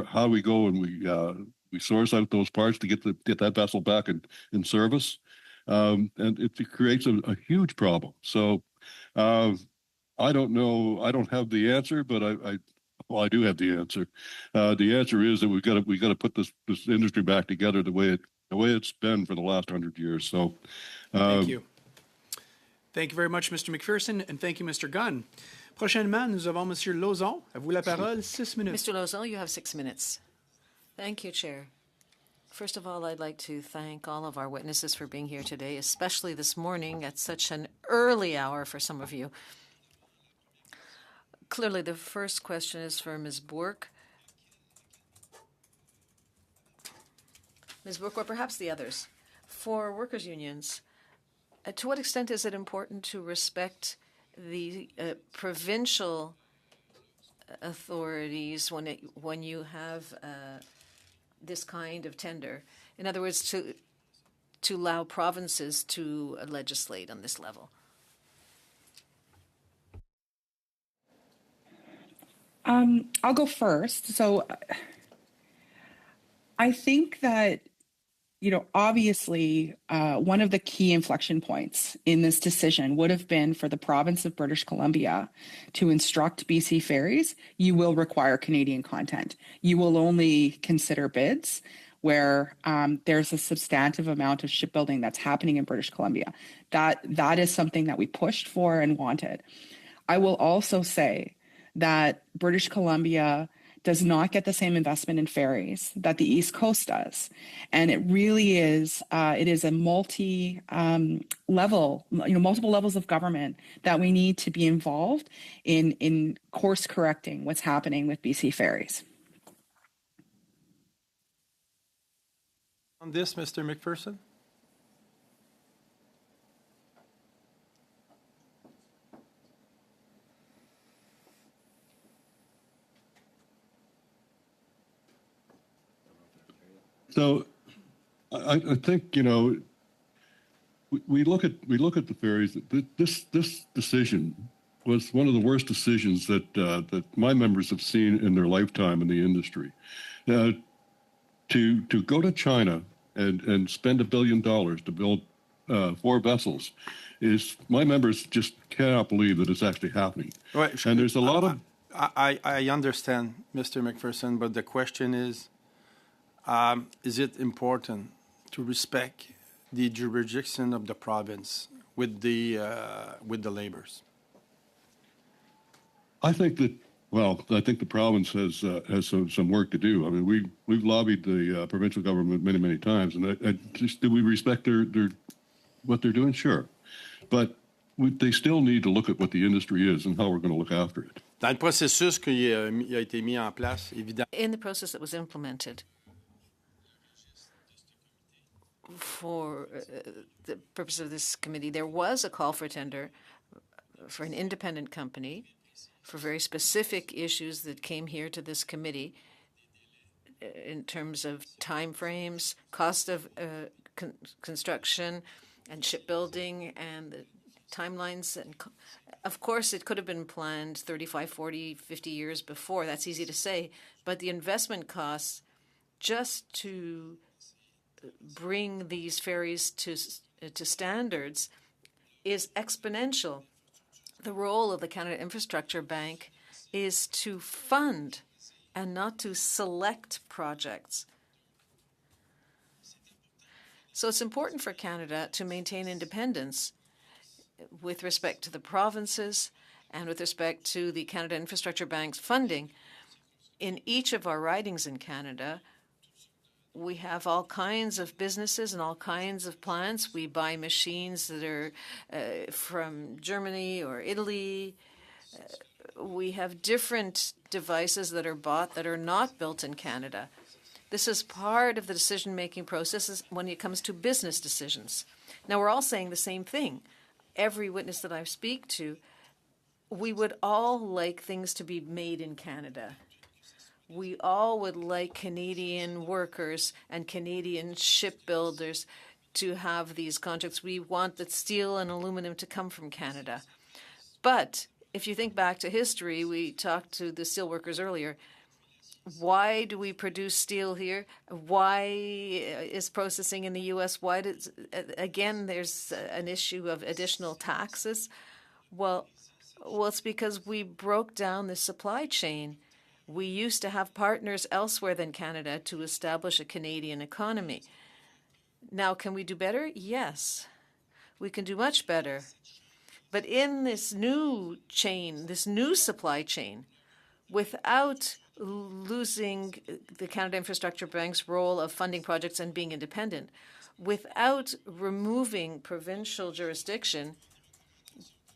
how we go and we source out those parts to get that vessel back in service, and it creates a huge problem. So I don't know. I don't have the answer, but I do have the answer. The answer is that we got to put this industry back together the way it's been for the last 100 years. So, thank you. Thank you very much, Mr. McPherson, and thank you, Mr. Gunn. Prochainement, nous avons Monsieur Lauzon. À vous la parole, 6 minutes. Mr. Lauzon, you have 6 minutes. Thank you, Chair. First of all, I'd like to thank all of our witnesses for being here today, especially this morning at such an early hour for some of you. Clearly, the first question is for Ms. Bourque. Ms. Bourque, or perhaps the others. For workers' unions, to what extent is it important to respect the provincial authorities when you have this kind of tender? In other words, to allow provinces to legislate on this level? I'll go first. So I think that, obviously, one of the key inflection points in this decision would have been for the province of British Columbia to instruct BC Ferries, you will require Canadian content. You will only consider bids where there's a substantive amount of shipbuilding that's happening in British Columbia. That is something that we pushed for and wanted. I will also say that British Columbia does not get the same investment in ferries that the East Coast does. And it really is, it is a multiple levels of government that we need to be involved in course correcting what's happening with BC Ferries. On this, Mr. McPherson? So I think, you know, we look at the ferries. This decision was one of the worst decisions that my members have seen in their lifetime in the industry. To go to China and spend $1 billion to build 4 vessels is, my members just cannot believe that it's actually happening. Right. And there's a lot of. I understand, Mr. McPherson, but the question is it important to respect the jurisdiction of the province with the labors? I think that, well, I think the province has some work to do. I mean, we've lobbied the provincial government many times, and just, do we respect their what they're doing? Sure, but they still need to look at what the industry is and how we're going to look after it. Dans le processus qui a été mis en place, évidemment. In the process that was implemented for the purpose of this committee, there was a call for tender for an independent company for very specific issues that came here to this committee in terms of timeframes, cost of construction and shipbuilding, and the timelines. And of course, it could have been planned 35, 40, 50 years before. That's easy to say. But the investment costs just to bring these ferries to standards is exponential. The role of the Canada Infrastructure Bank is to fund and not to select projects. So it's important for Canada to maintain independence with respect to the provinces and with respect to the Canada Infrastructure Bank's funding. In each of our ridings in Canada, we have all kinds of businesses and all kinds of plants. We buy machines that are from Germany or Italy. We have different devices that are bought that are not built in Canada. This is part of the decision-making process when it comes to business decisions. Now, we're all saying the same thing. Every witness that I speak to, we would all like things to be made in Canada. We all would like Canadian workers and Canadian shipbuilders to have these contracts. We want the steel and aluminum to come from Canada. But if you think back to history, we talked to the steel workers earlier. Why do we produce steel here? Why is processing in the U.S.? Why does, again, there's an issue of additional taxes? Well, it's because we broke down the supply chain. We used to have partners elsewhere than Canada to establish a Canadian economy. Now, can we do better? Yes, we can do much better. But in this new chain, this new supply chain, without losing the Canada Infrastructure Bank's role of funding projects and being independent, without removing provincial jurisdiction,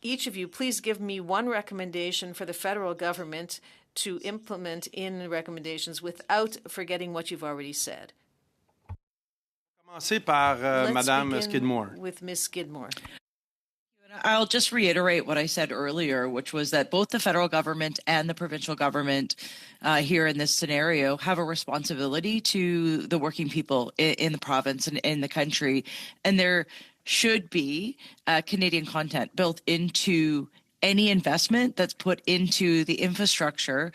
each of you, please give me one recommendation for the federal government to implement in recommendations without forgetting what you've already said. Commencer par Madame Let's begin Skidmore. with Ms. Skidmore. I'll just reiterate what I said earlier, which was that both the federal government and the provincial government here in this scenario have a responsibility to the working people in the province and in the country. And there should be Canadian content built into any investment that's put into the infrastructure,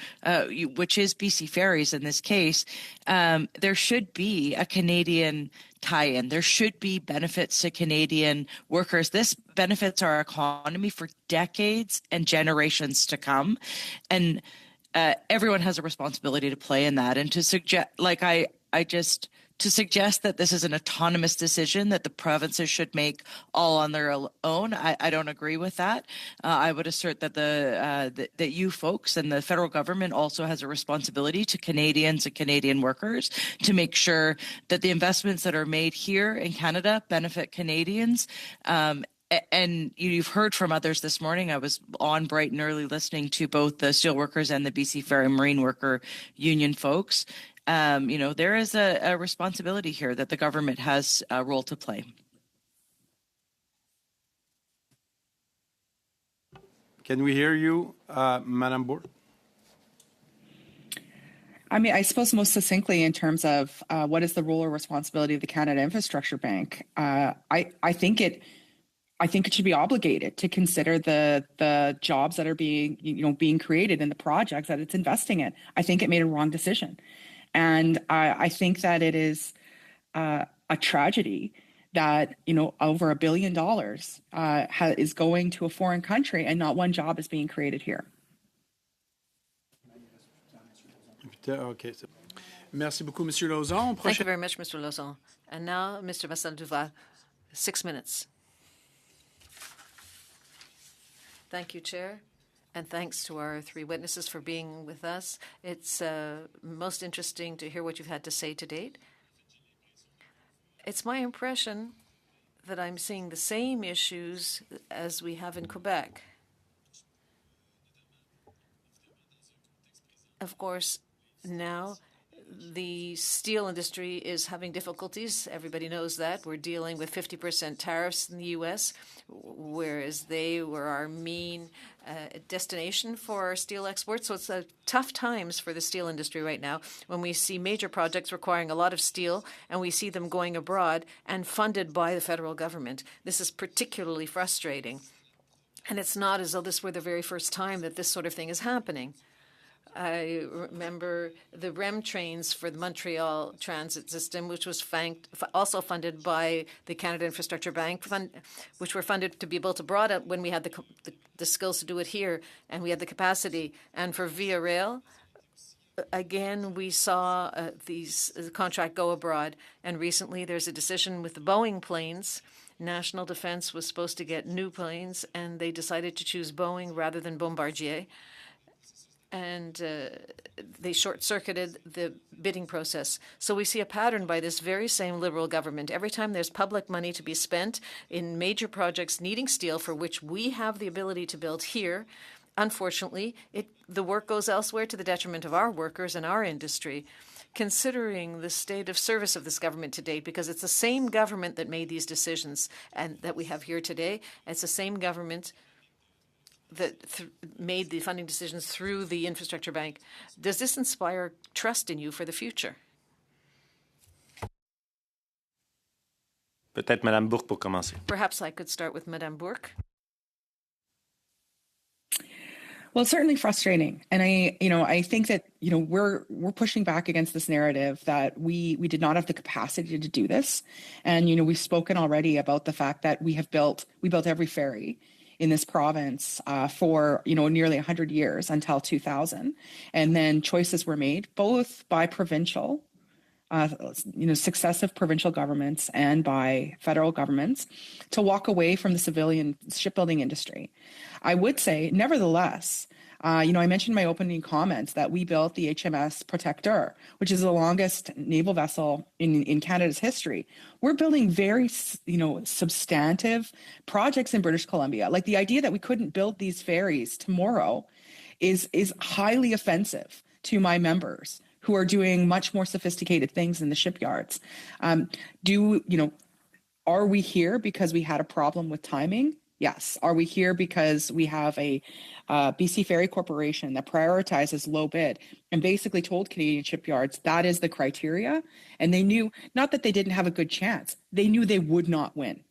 which is BC Ferries in this case. There should be a Canadian tie-in. There should be benefits to Canadian workers. This benefits our economy for decades and generations to come. And everyone has a responsibility to play in that. And to suggest, to suggest that this is an autonomous decision that the provinces should make all on their own, I don't agree with that. I would assert that that you folks and the federal government also has a responsibility to Canadians and Canadian workers to make sure that the investments that are made here in Canada benefit Canadians. And you've heard from others this morning. I was on bright and early listening to both the steelworkers and the BC Ferry Marine Worker Union folks. there is a responsibility here that the government has a role to play. Can we hear you, Madam Bourque? I mean, I suppose most succinctly in terms of what is the role or responsibility of the Canada Infrastructure Bank, I think it should be obligated to consider the jobs that are being created in the projects that it's investing in. I think it made a wrong decision, and I think that it is a tragedy that over $1 billion is going to a foreign country and not one job is being created here. Okay. Merci beaucoup, Monsieur Lauzon. Thank you very much, Mr. Lauzon. And now, Mr. Marcel Duval, 6 minutes. Thank you, Chair, and thanks to our three witnesses for being with us. It's most interesting to hear what you've had to say to date. It's my impression that I'm seeing the same issues as we have in Quebec. Of course, now the steel industry is having difficulties. Everybody knows that. We're dealing with 50% tariffs in the U.S., whereas they were our main destination for steel exports. So it's tough times for the steel industry right now when we see major projects requiring a lot of steel and we see them going abroad and funded by the federal government. This is particularly frustrating. And it's not as though this were the very first time that this sort of thing is happening. I remember the REM trains for the Montreal transit system, which was also funded by the Canada Infrastructure Bank, which were funded to be built abroad when we had the skills to do it here and we had the capacity. And for Via Rail, again, we saw the contract go abroad. And recently there's a decision with the Boeing planes. National Defense was supposed to get new planes, and they decided to choose Boeing rather than Bombardier. And they short-circuited the bidding process. So we see a pattern by this very same Liberal government. Every time there's public money to be spent in major projects needing steel for which we have the ability to build here, unfortunately, the work goes elsewhere to the detriment of our workers and our industry. Considering the state of service of this government to date, because it's the same government that made these decisions and that we have here today, it's the same government that made the funding decisions through the Infrastructure Bank. Does this inspire trust in you for the future? Peut-être Madame Bourque pour commencer. Perhaps I could start with Madame Bourque. Well, it's certainly frustrating, and I think that we're pushing back against this narrative that we did not have the capacity to do this, and we've spoken already about the fact that we built every ferry in this province for nearly 100 years until 2000, and then choices were made both by provincial, successive provincial governments and by federal governments to walk away from the civilian shipbuilding industry. I would say, nevertheless, I mentioned in my opening comments that we built the HMS Protecteur, which is the longest naval vessel in Canada's history. We're building very, substantive projects in British Columbia. Like the idea that we couldn't build these ferries tomorrow is highly offensive to my members who are doing much more sophisticated things in the shipyards. Are we here because we had a problem with timing? Yes. Are we here because we have a BC Ferry Corporation that prioritizes low bid and basically told Canadian shipyards that is the criteria? And they knew, not that they didn't have a good chance, they knew they would not win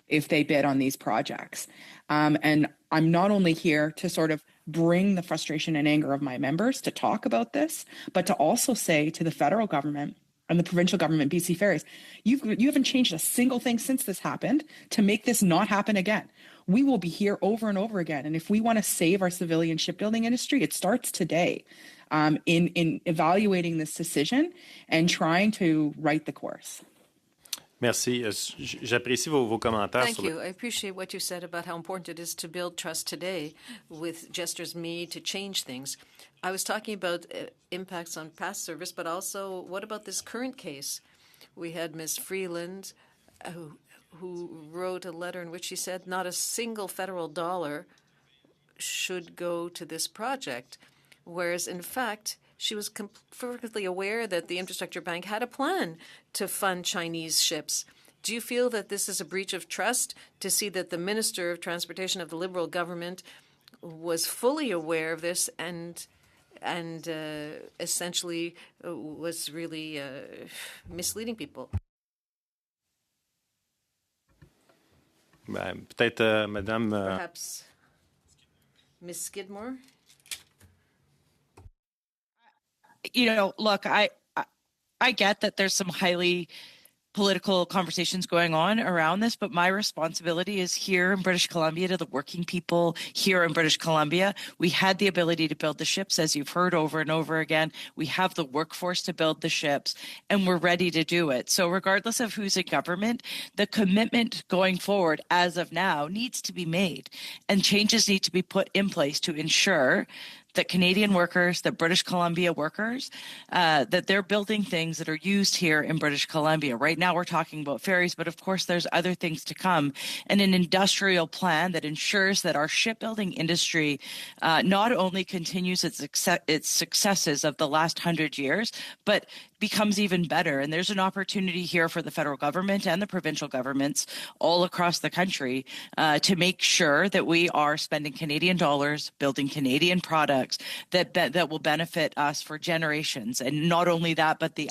if they bid on these projects. And I'm not only here to sort of bring the frustration and anger of my members to talk about this, but to also say to the federal government and the provincial government, BC Ferries, you haven't changed a single thing since this happened to make this not happen again. We will be here over and over again. And if we want to save our civilian shipbuilding industry, it starts today in evaluating this decision and trying to right the course. Merci. J'apprécie vos commentaires. Thank you. I appreciate what you said about how important it is to build trust today with gestures made to change things. I was talking about impacts on past service, but also what about this current case? We had Ms. Freeland, who wrote a letter in which she said not a single federal dollar should go to this project, whereas in fact she was perfectly aware that the Infrastructure Bank had a plan to fund Chinese ships. Do you feel that this is a breach of trust to see that the Minister of Transportation of the Liberal government was fully aware of this and essentially was really misleading people? Peut-être, Madame. Perhaps Ms. Skidmore? Look, I get that there's some highly political conversations going on around this, but my responsibility is here in British Columbia to the working people here in British Columbia. We had the ability to build the ships, as you've heard over and over again. We have the workforce to build the ships, and we're ready to do it. So regardless of who's in government, the commitment going forward as of now needs to be made, and changes need to be put in place to ensure that Canadian workers, that British Columbia workers, that they're building things that are used here in British Columbia. Right now we're talking about ferries, but of course there's other things to come. And an industrial plan that ensures that our shipbuilding industry not only continues its successes of the last 100 years, but becomes even better. And there's an opportunity here for the federal government and the provincial governments all across the country to make sure that we are spending Canadian dollars, building Canadian products that will benefit us for generations. And not only that, but the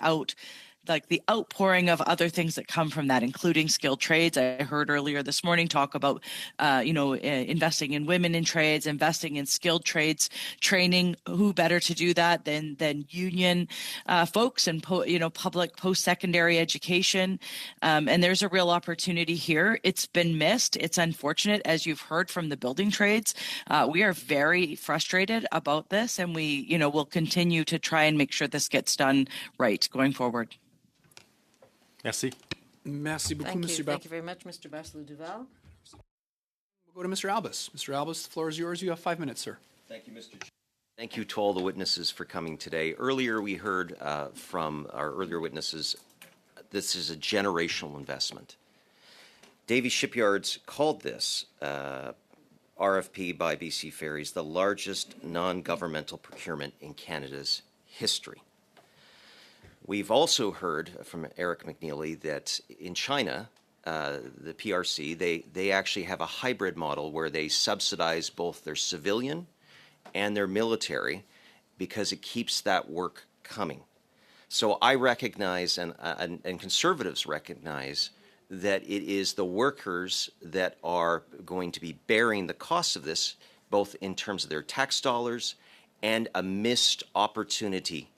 outpouring of other things that come from that, including skilled trades. I heard earlier this morning talk about, investing in women in trades, investing in skilled trades training. Who better to do that than union folks and public post-secondary education? And there's a real opportunity here. It's been missed. It's unfortunate, as you've heard from the building trades. We are very frustrated about this, and we will continue to try and make sure this gets done right going forward. Merci. Merci beaucoup, Thank you. Mr. Thank you very much, Mr. Barcelou-Duval. We'll go to Mr. Albus. Mr. Albus, the floor is yours. You have 5 minutes, sir. Thank you, Mr. Chair. Thank you to all the witnesses for coming today. Earlier, we heard from our earlier witnesses, this is a generational investment. Davie Shipyards called this RFP by BC Ferries the largest non-governmental procurement in Canada's history. We've also heard from Eric McNeely that in China, the PRC, they actually have a hybrid model where they subsidize both their civilian and their military because it keeps that work coming. So I recognize, and conservatives recognize, that it is the workers that are going to be bearing the costs of this, both in terms of their tax dollars and a missed opportunity.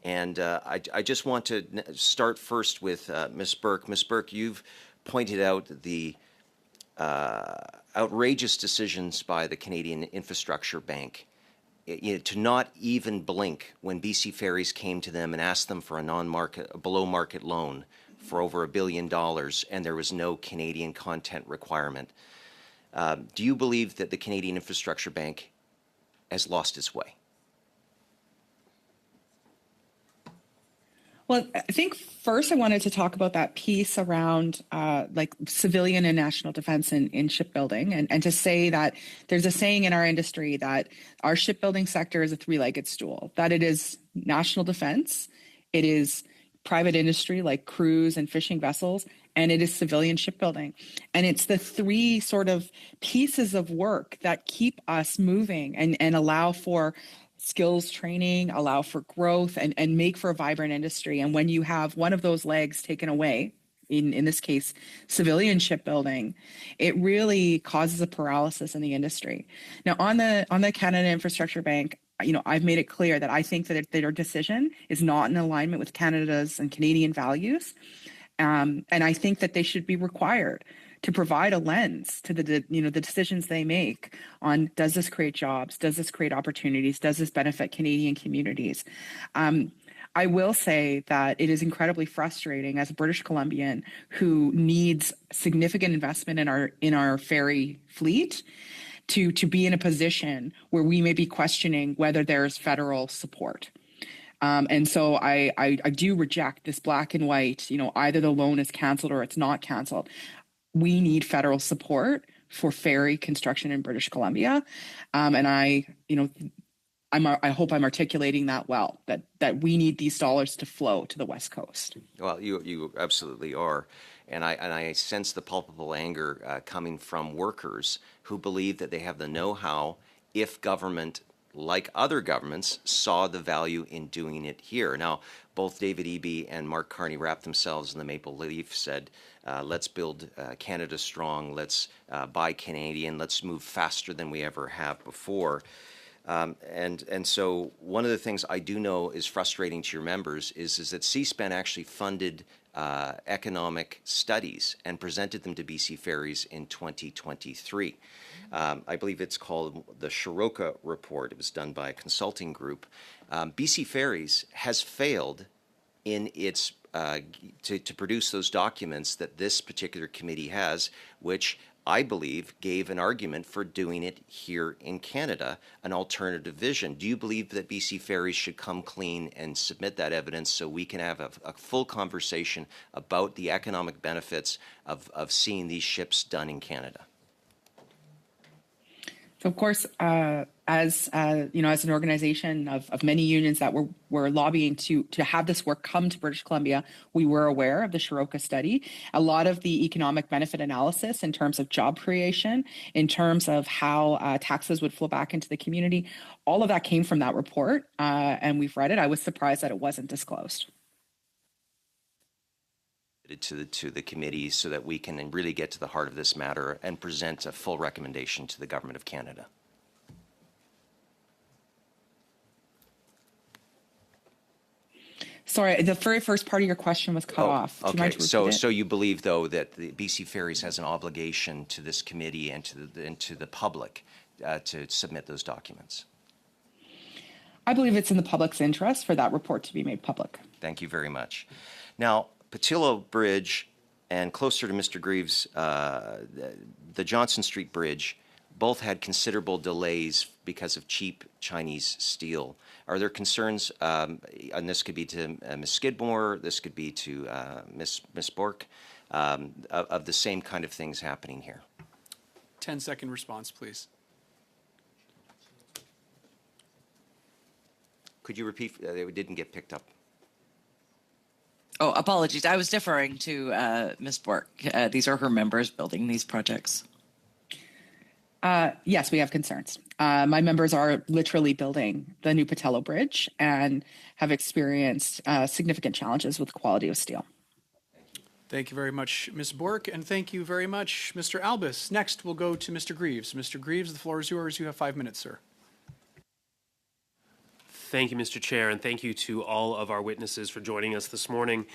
And I just want to start first with Ms. Burke. Ms. Burke, you've pointed out the outrageous decisions by the Canadian Infrastructure Bank to not even blink when BC Ferries came to them and asked them for a below-market loan for over $1 billion, and there was no Canadian content requirement. Do you believe that the Canadian Infrastructure Bank has lost its way? Well, I think first I wanted to talk about that piece around civilian and national defense in shipbuilding, and to say that there's a saying in our industry that our shipbuilding sector is a three-legged stool, that it is national defense, it is private industry like cruise and fishing vessels, and it is civilian shipbuilding. And it's the three sort of pieces of work that keep us moving and allow for skills training, allow for growth, and make for a vibrant industry. And when you have one of those legs taken away, in this case, civilian shipbuilding, it really causes a paralysis in the industry. Now, on the Canada Infrastructure Bank, I've made it clear that I think that their decision is not in alignment with Canada's and Canadian values. And I think that they should be required to provide a lens to the decisions they make on, does this create jobs? Does this create opportunities? Does this benefit Canadian communities? I will say that it is incredibly frustrating as a British Columbian who needs significant investment in our ferry fleet to be in a position where we may be questioning whether there's federal support. And so I do reject this black and white, either the loan is canceled or it's not canceled. We need federal support for ferry construction in British Columbia. And I hope I'm articulating that well, that we need these dollars to flow to the West Coast. Well, you absolutely are. And I sense the palpable anger coming from workers who believe that they have the know-how if government, like other governments, saw the value in doing it here. Now, both David Eby and Mark Carney wrapped themselves in the maple leaf, said, let's build Canada strong, let's buy Canadian, let's move faster than we ever have before. And so one of the things I do know is frustrating to your members is that C-SPAN actually funded economic studies and presented them to BC Ferries in 2023. I believe it's called the Shiroka Report. It was done by a consulting group. BC Ferries has failed in its to produce those documents that this particular committee has, which I believe gave an argument for doing it here in Canada, an alternative vision. Do you believe that BC Ferries should come clean and submit that evidence so we can have a full conversation about the economic benefits of seeing these ships done in Canada? So, of course, as an organization of many unions that were lobbying to have this work come to British Columbia, we were aware of the Shiroka study. A lot of the economic benefit analysis in terms of job creation, in terms of how taxes would flow back into the community, all of that came from that report, and we've read it. I was surprised that it wasn't disclosed to the committee so that we can really get to the heart of this matter and present a full recommendation to the Government of Canada. Sorry, the very first part of your question was cut off. Do you mind to repeat it? So you believe, though, that the BC Ferries has an obligation to this committee and to the public to submit those documents? I believe it's in the public's interest for that report to be made public. Thank you very much. Now, Patillo Bridge and closer to Mr. Greaves, the Johnson Street Bridge, both had considerable delays because of cheap Chinese steel. Are there concerns, and this could be to Ms. Skidmore, this could be to Ms. Bork, of the same kind of things happening here? 10-second response, please. Could you repeat? It didn't get picked up. Oh, apologies. I was deferring to Ms. Bork. These are her members building these projects. Yes, we have concerns. My members are literally building the new Patillo Bridge and have experienced significant challenges with the quality of steel. Thank you very much, Ms. Bork, and thank you very much, Mr. Albus. Next, we'll go to Mr. Greaves. Mr. Greaves, the floor is yours. You have 5 minutes, sir. Thank you, Mr. Chair, and thank you to all of our witnesses for joining us this morning.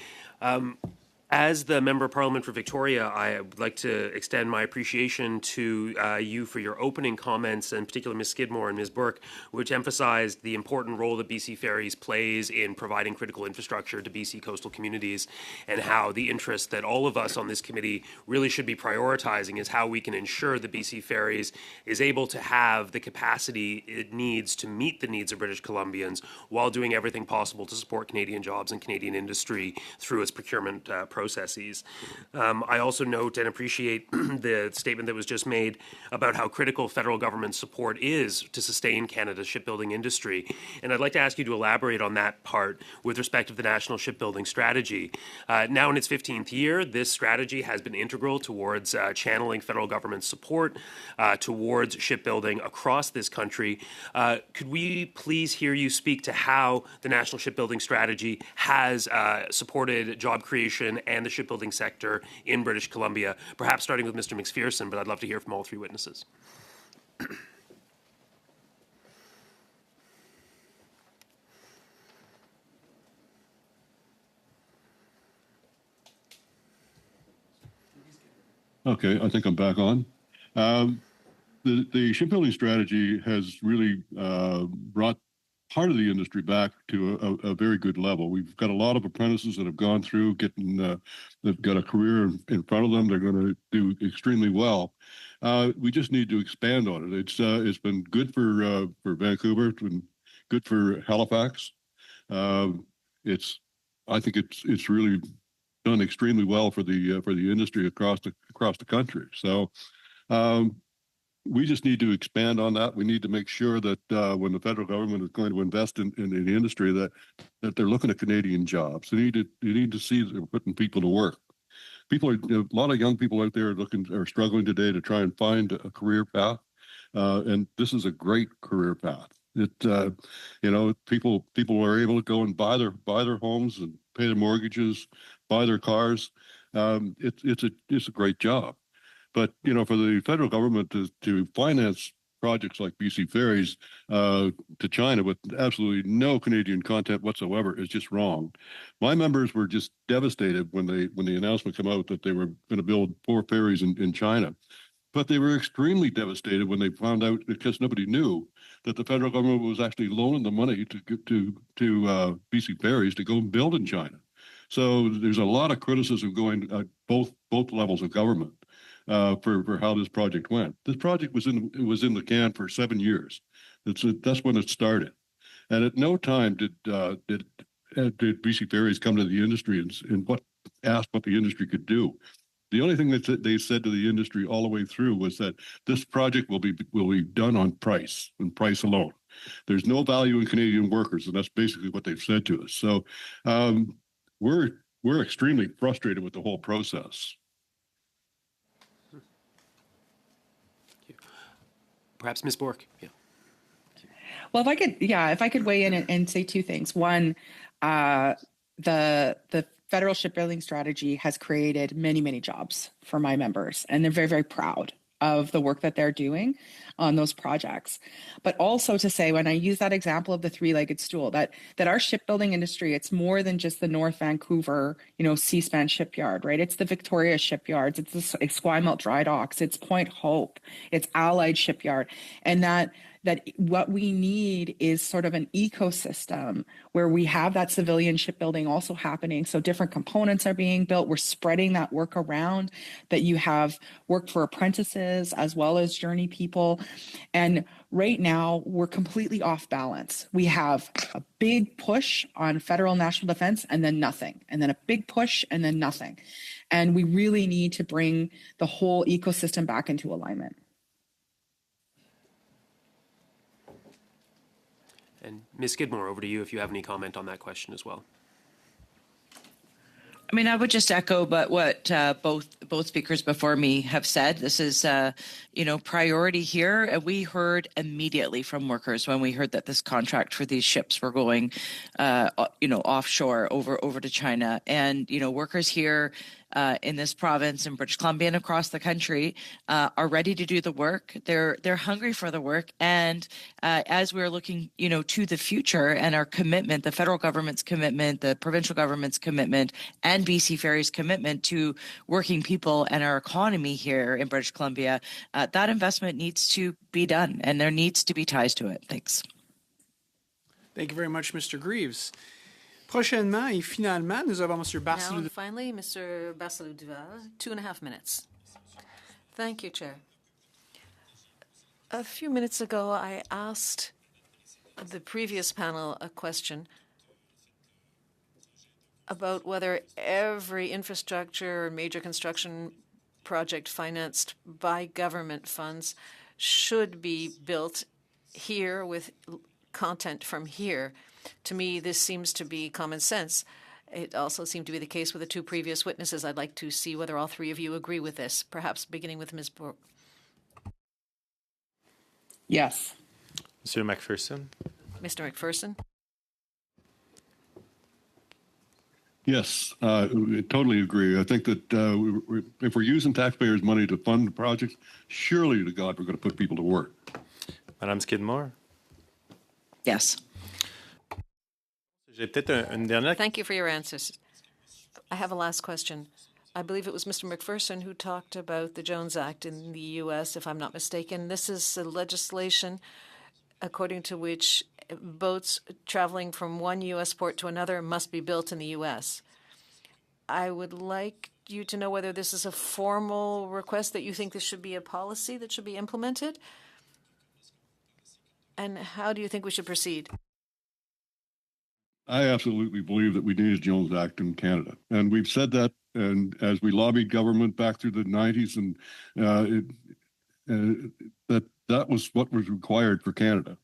As the Member of Parliament for Victoria, I would like to extend my appreciation to you for your opening comments, and particularly Ms. Skidmore and Ms. Burke, which emphasized the important role that BC Ferries plays in providing critical infrastructure to BC coastal communities, and how the interest that all of us on this committee really should be prioritizing is how we can ensure that BC Ferries is able to have the capacity it needs to meet the needs of British Columbians while doing everything possible to support Canadian jobs and Canadian industry through its procurement processes. I also note and appreciate the statement that was just made about how critical federal government support is to sustain Canada's shipbuilding industry. And I'd like to ask you to elaborate on that part with respect to the National Shipbuilding Strategy. Now in its 15th year, this strategy has been integral towards channeling federal government support towards shipbuilding across this country. Could we please hear you speak to how the National Shipbuilding Strategy has supported job creation and the shipbuilding sector in British Columbia, perhaps starting with Mr. McPherson, but I'd love to hear from all three witnesses. Okay, I think I'm back on. The shipbuilding strategy has really brought part of the industry back to a very good level. We've got a lot of apprentices that have gone through, they've got a career in front of them. They're going to do extremely well. We just need to expand on it. It's been good for Vancouver. It's been good for Halifax. I think it's really done extremely well for the industry across the country. So we just need to expand on that. We need to make sure that when the federal government is going to invest in the industry, that they're looking at Canadian jobs. You need to see that they're putting people to work. A lot of young people out there are struggling today to try and find a career path, and this is a great career path. People are able to go and buy their homes and pay their mortgages, buy their cars. It's a great job. But for the federal government to finance projects like BC Ferries to China with absolutely no Canadian content whatsoever is just wrong. My members were just devastated when the announcement came out that they were going to build 4 ferries in China. But they were extremely devastated when they found out, because nobody knew, that the federal government was actually loaning the money to BC Ferries to go and build in China. So there's a lot of criticism going at both levels of government for how this project went. This project was in the can for 7 years. That's when it started, and at no time did BC Ferries come to the industry and ask what the industry could do. The only thing that they said to the industry all the way through was that this project will be done on price and price alone. There's no value in Canadian workers, and that's basically what they've said to us. So we're extremely frustrated with the whole process. Perhaps Ms. Bork. Yeah. Well, if I could weigh in and say 2 things. One, the federal shipbuilding strategy has created many, many jobs for my members, and they're very, very proud of the work that they're doing on those projects. But also to say, when I use that example of the 3-legged stool, that our shipbuilding industry, it's more than just the North Vancouver, Seaspan shipyard, right? It's the Victoria shipyards, it's the Esquimalt dry docks, it's Point Hope, it's Allied shipyard, and that what we need is sort of an ecosystem where we have that civilian shipbuilding also happening. So different components are being built. We're spreading that work around, that you have work for apprentices as well as journey people. And right now, we're completely off balance. We have a big push on federal national defense and then nothing, and then a big push and then nothing. And we really need to bring the whole ecosystem back into alignment. And Ms. Skidmore, over to you if you have any comment on that question as well. I mean, I would just echo what both speakers before me have said. This is, priority here. And we heard immediately from workers when we heard that this contract for these ships were going, offshore over to China. And, workers here in this province, in British Columbia and across the country, are ready to do the work. They're hungry for the work. And as we're looking, to the future and our commitment, the federal government's commitment, the provincial government's commitment, and BC Ferries' commitment to working people and our economy here in British Columbia, that investment needs to be done, and there needs to be ties to it. Thanks. Thank you very much, Mr. Greaves. Prochainement et finalement, nous avons Mr. Now, Barcelou. finally, Mr. Barcelou-Duval, 2.5 minutes. Thank you, Chair. A few minutes ago, I asked the previous panel a question about whether every infrastructure or major construction project financed by government funds should be built here with content from here. To me, this seems to be common sense. It also seemed to be the case with the 2 previous witnesses. I'd like to see whether all 3 of you agree with this, perhaps beginning with Ms. Bork. Yes. Monsieur McPherson. Mr. McPherson. Yes, I totally agree. I think that if we're using taxpayers' money to fund the project, surely to God we're going to put people to work. Madame Skidmore. Yes. Thank you for your answers. I have a last question. I believe it was Mr. McPherson who talked about the Jones Act in the U.S., if I'm not mistaken. This is legislation according to which boats traveling from one U.S. port to another must be built in the U.S. I would like you to know whether this is a formal request, that you think this should be a policy that should be implemented, and how do you think we should proceed? I absolutely believe that we need a Jones Act in Canada. And we've said that, and as we lobbied government back through the 90s, and that was what was required for Canada.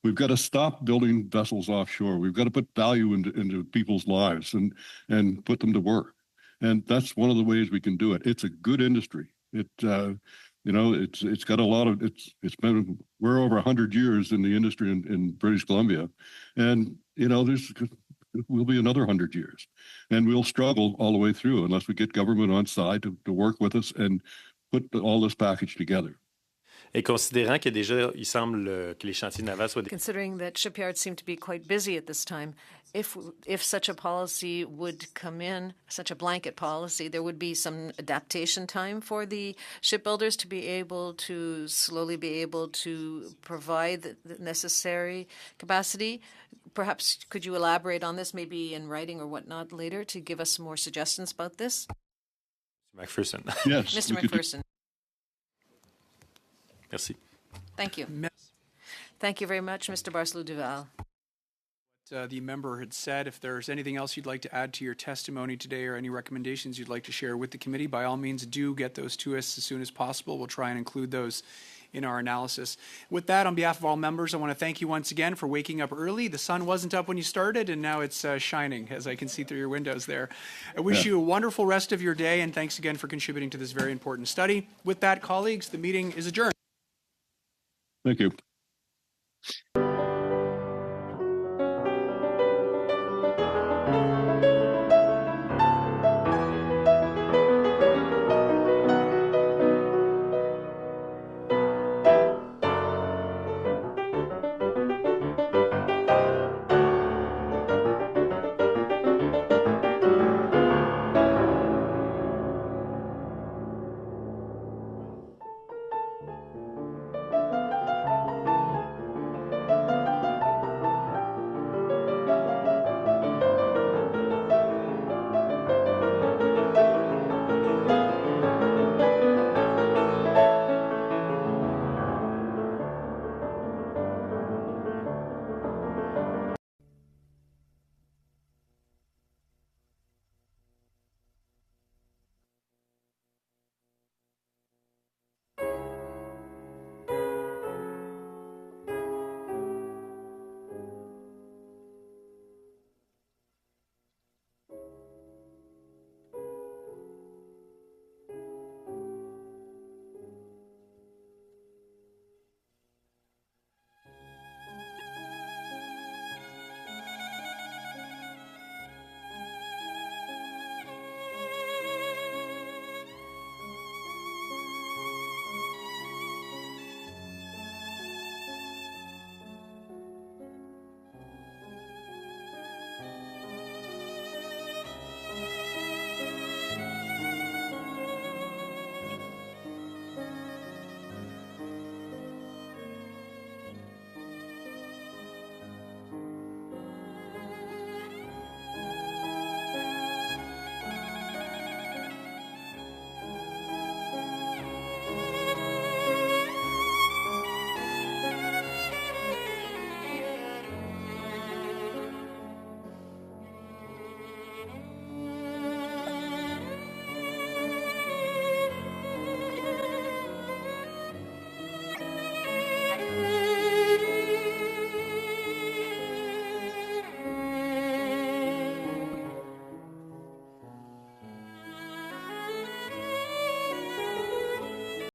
We've got to stop building vessels offshore. We've got to put value into people's lives and put them to work. And that's one of the ways we can do it. It's a good industry. It's got a lot of we're over 100 years in the industry in British Columbia, and we'll be another 100 years, and we'll struggle all the way through unless we get government on side to work with us and put all this package together. Et considérant que déjà, il semble que les chantiers navals soient... Considering that shipyards seem to be quite busy at this time, if such a policy would come in, such a blanket policy, there would be some adaptation time for the shipbuilders to be able to slowly be able to provide the necessary capacity. Perhaps could you elaborate on this, maybe in writing or whatnot later, to give us some more suggestions about this? McPherson. Yes. Mr. McPherson. Merci. Thank you. Thank you very much, Mr. Barcelou-Duval. The member had said, if there's anything else you'd like to add to your testimony today or any recommendations you'd like to share with the committee, by all means do get those to us as soon as possible. We'll try and include those in our analysis. With that, on behalf of all members, I want to thank you once again for waking up early. The sun wasn't up when you started, and now it's shining, as I can see through your windows there. I wish you a wonderful rest of your day, and thanks again for contributing to this very important study. With that, colleagues, the meeting is adjourned. Thank you.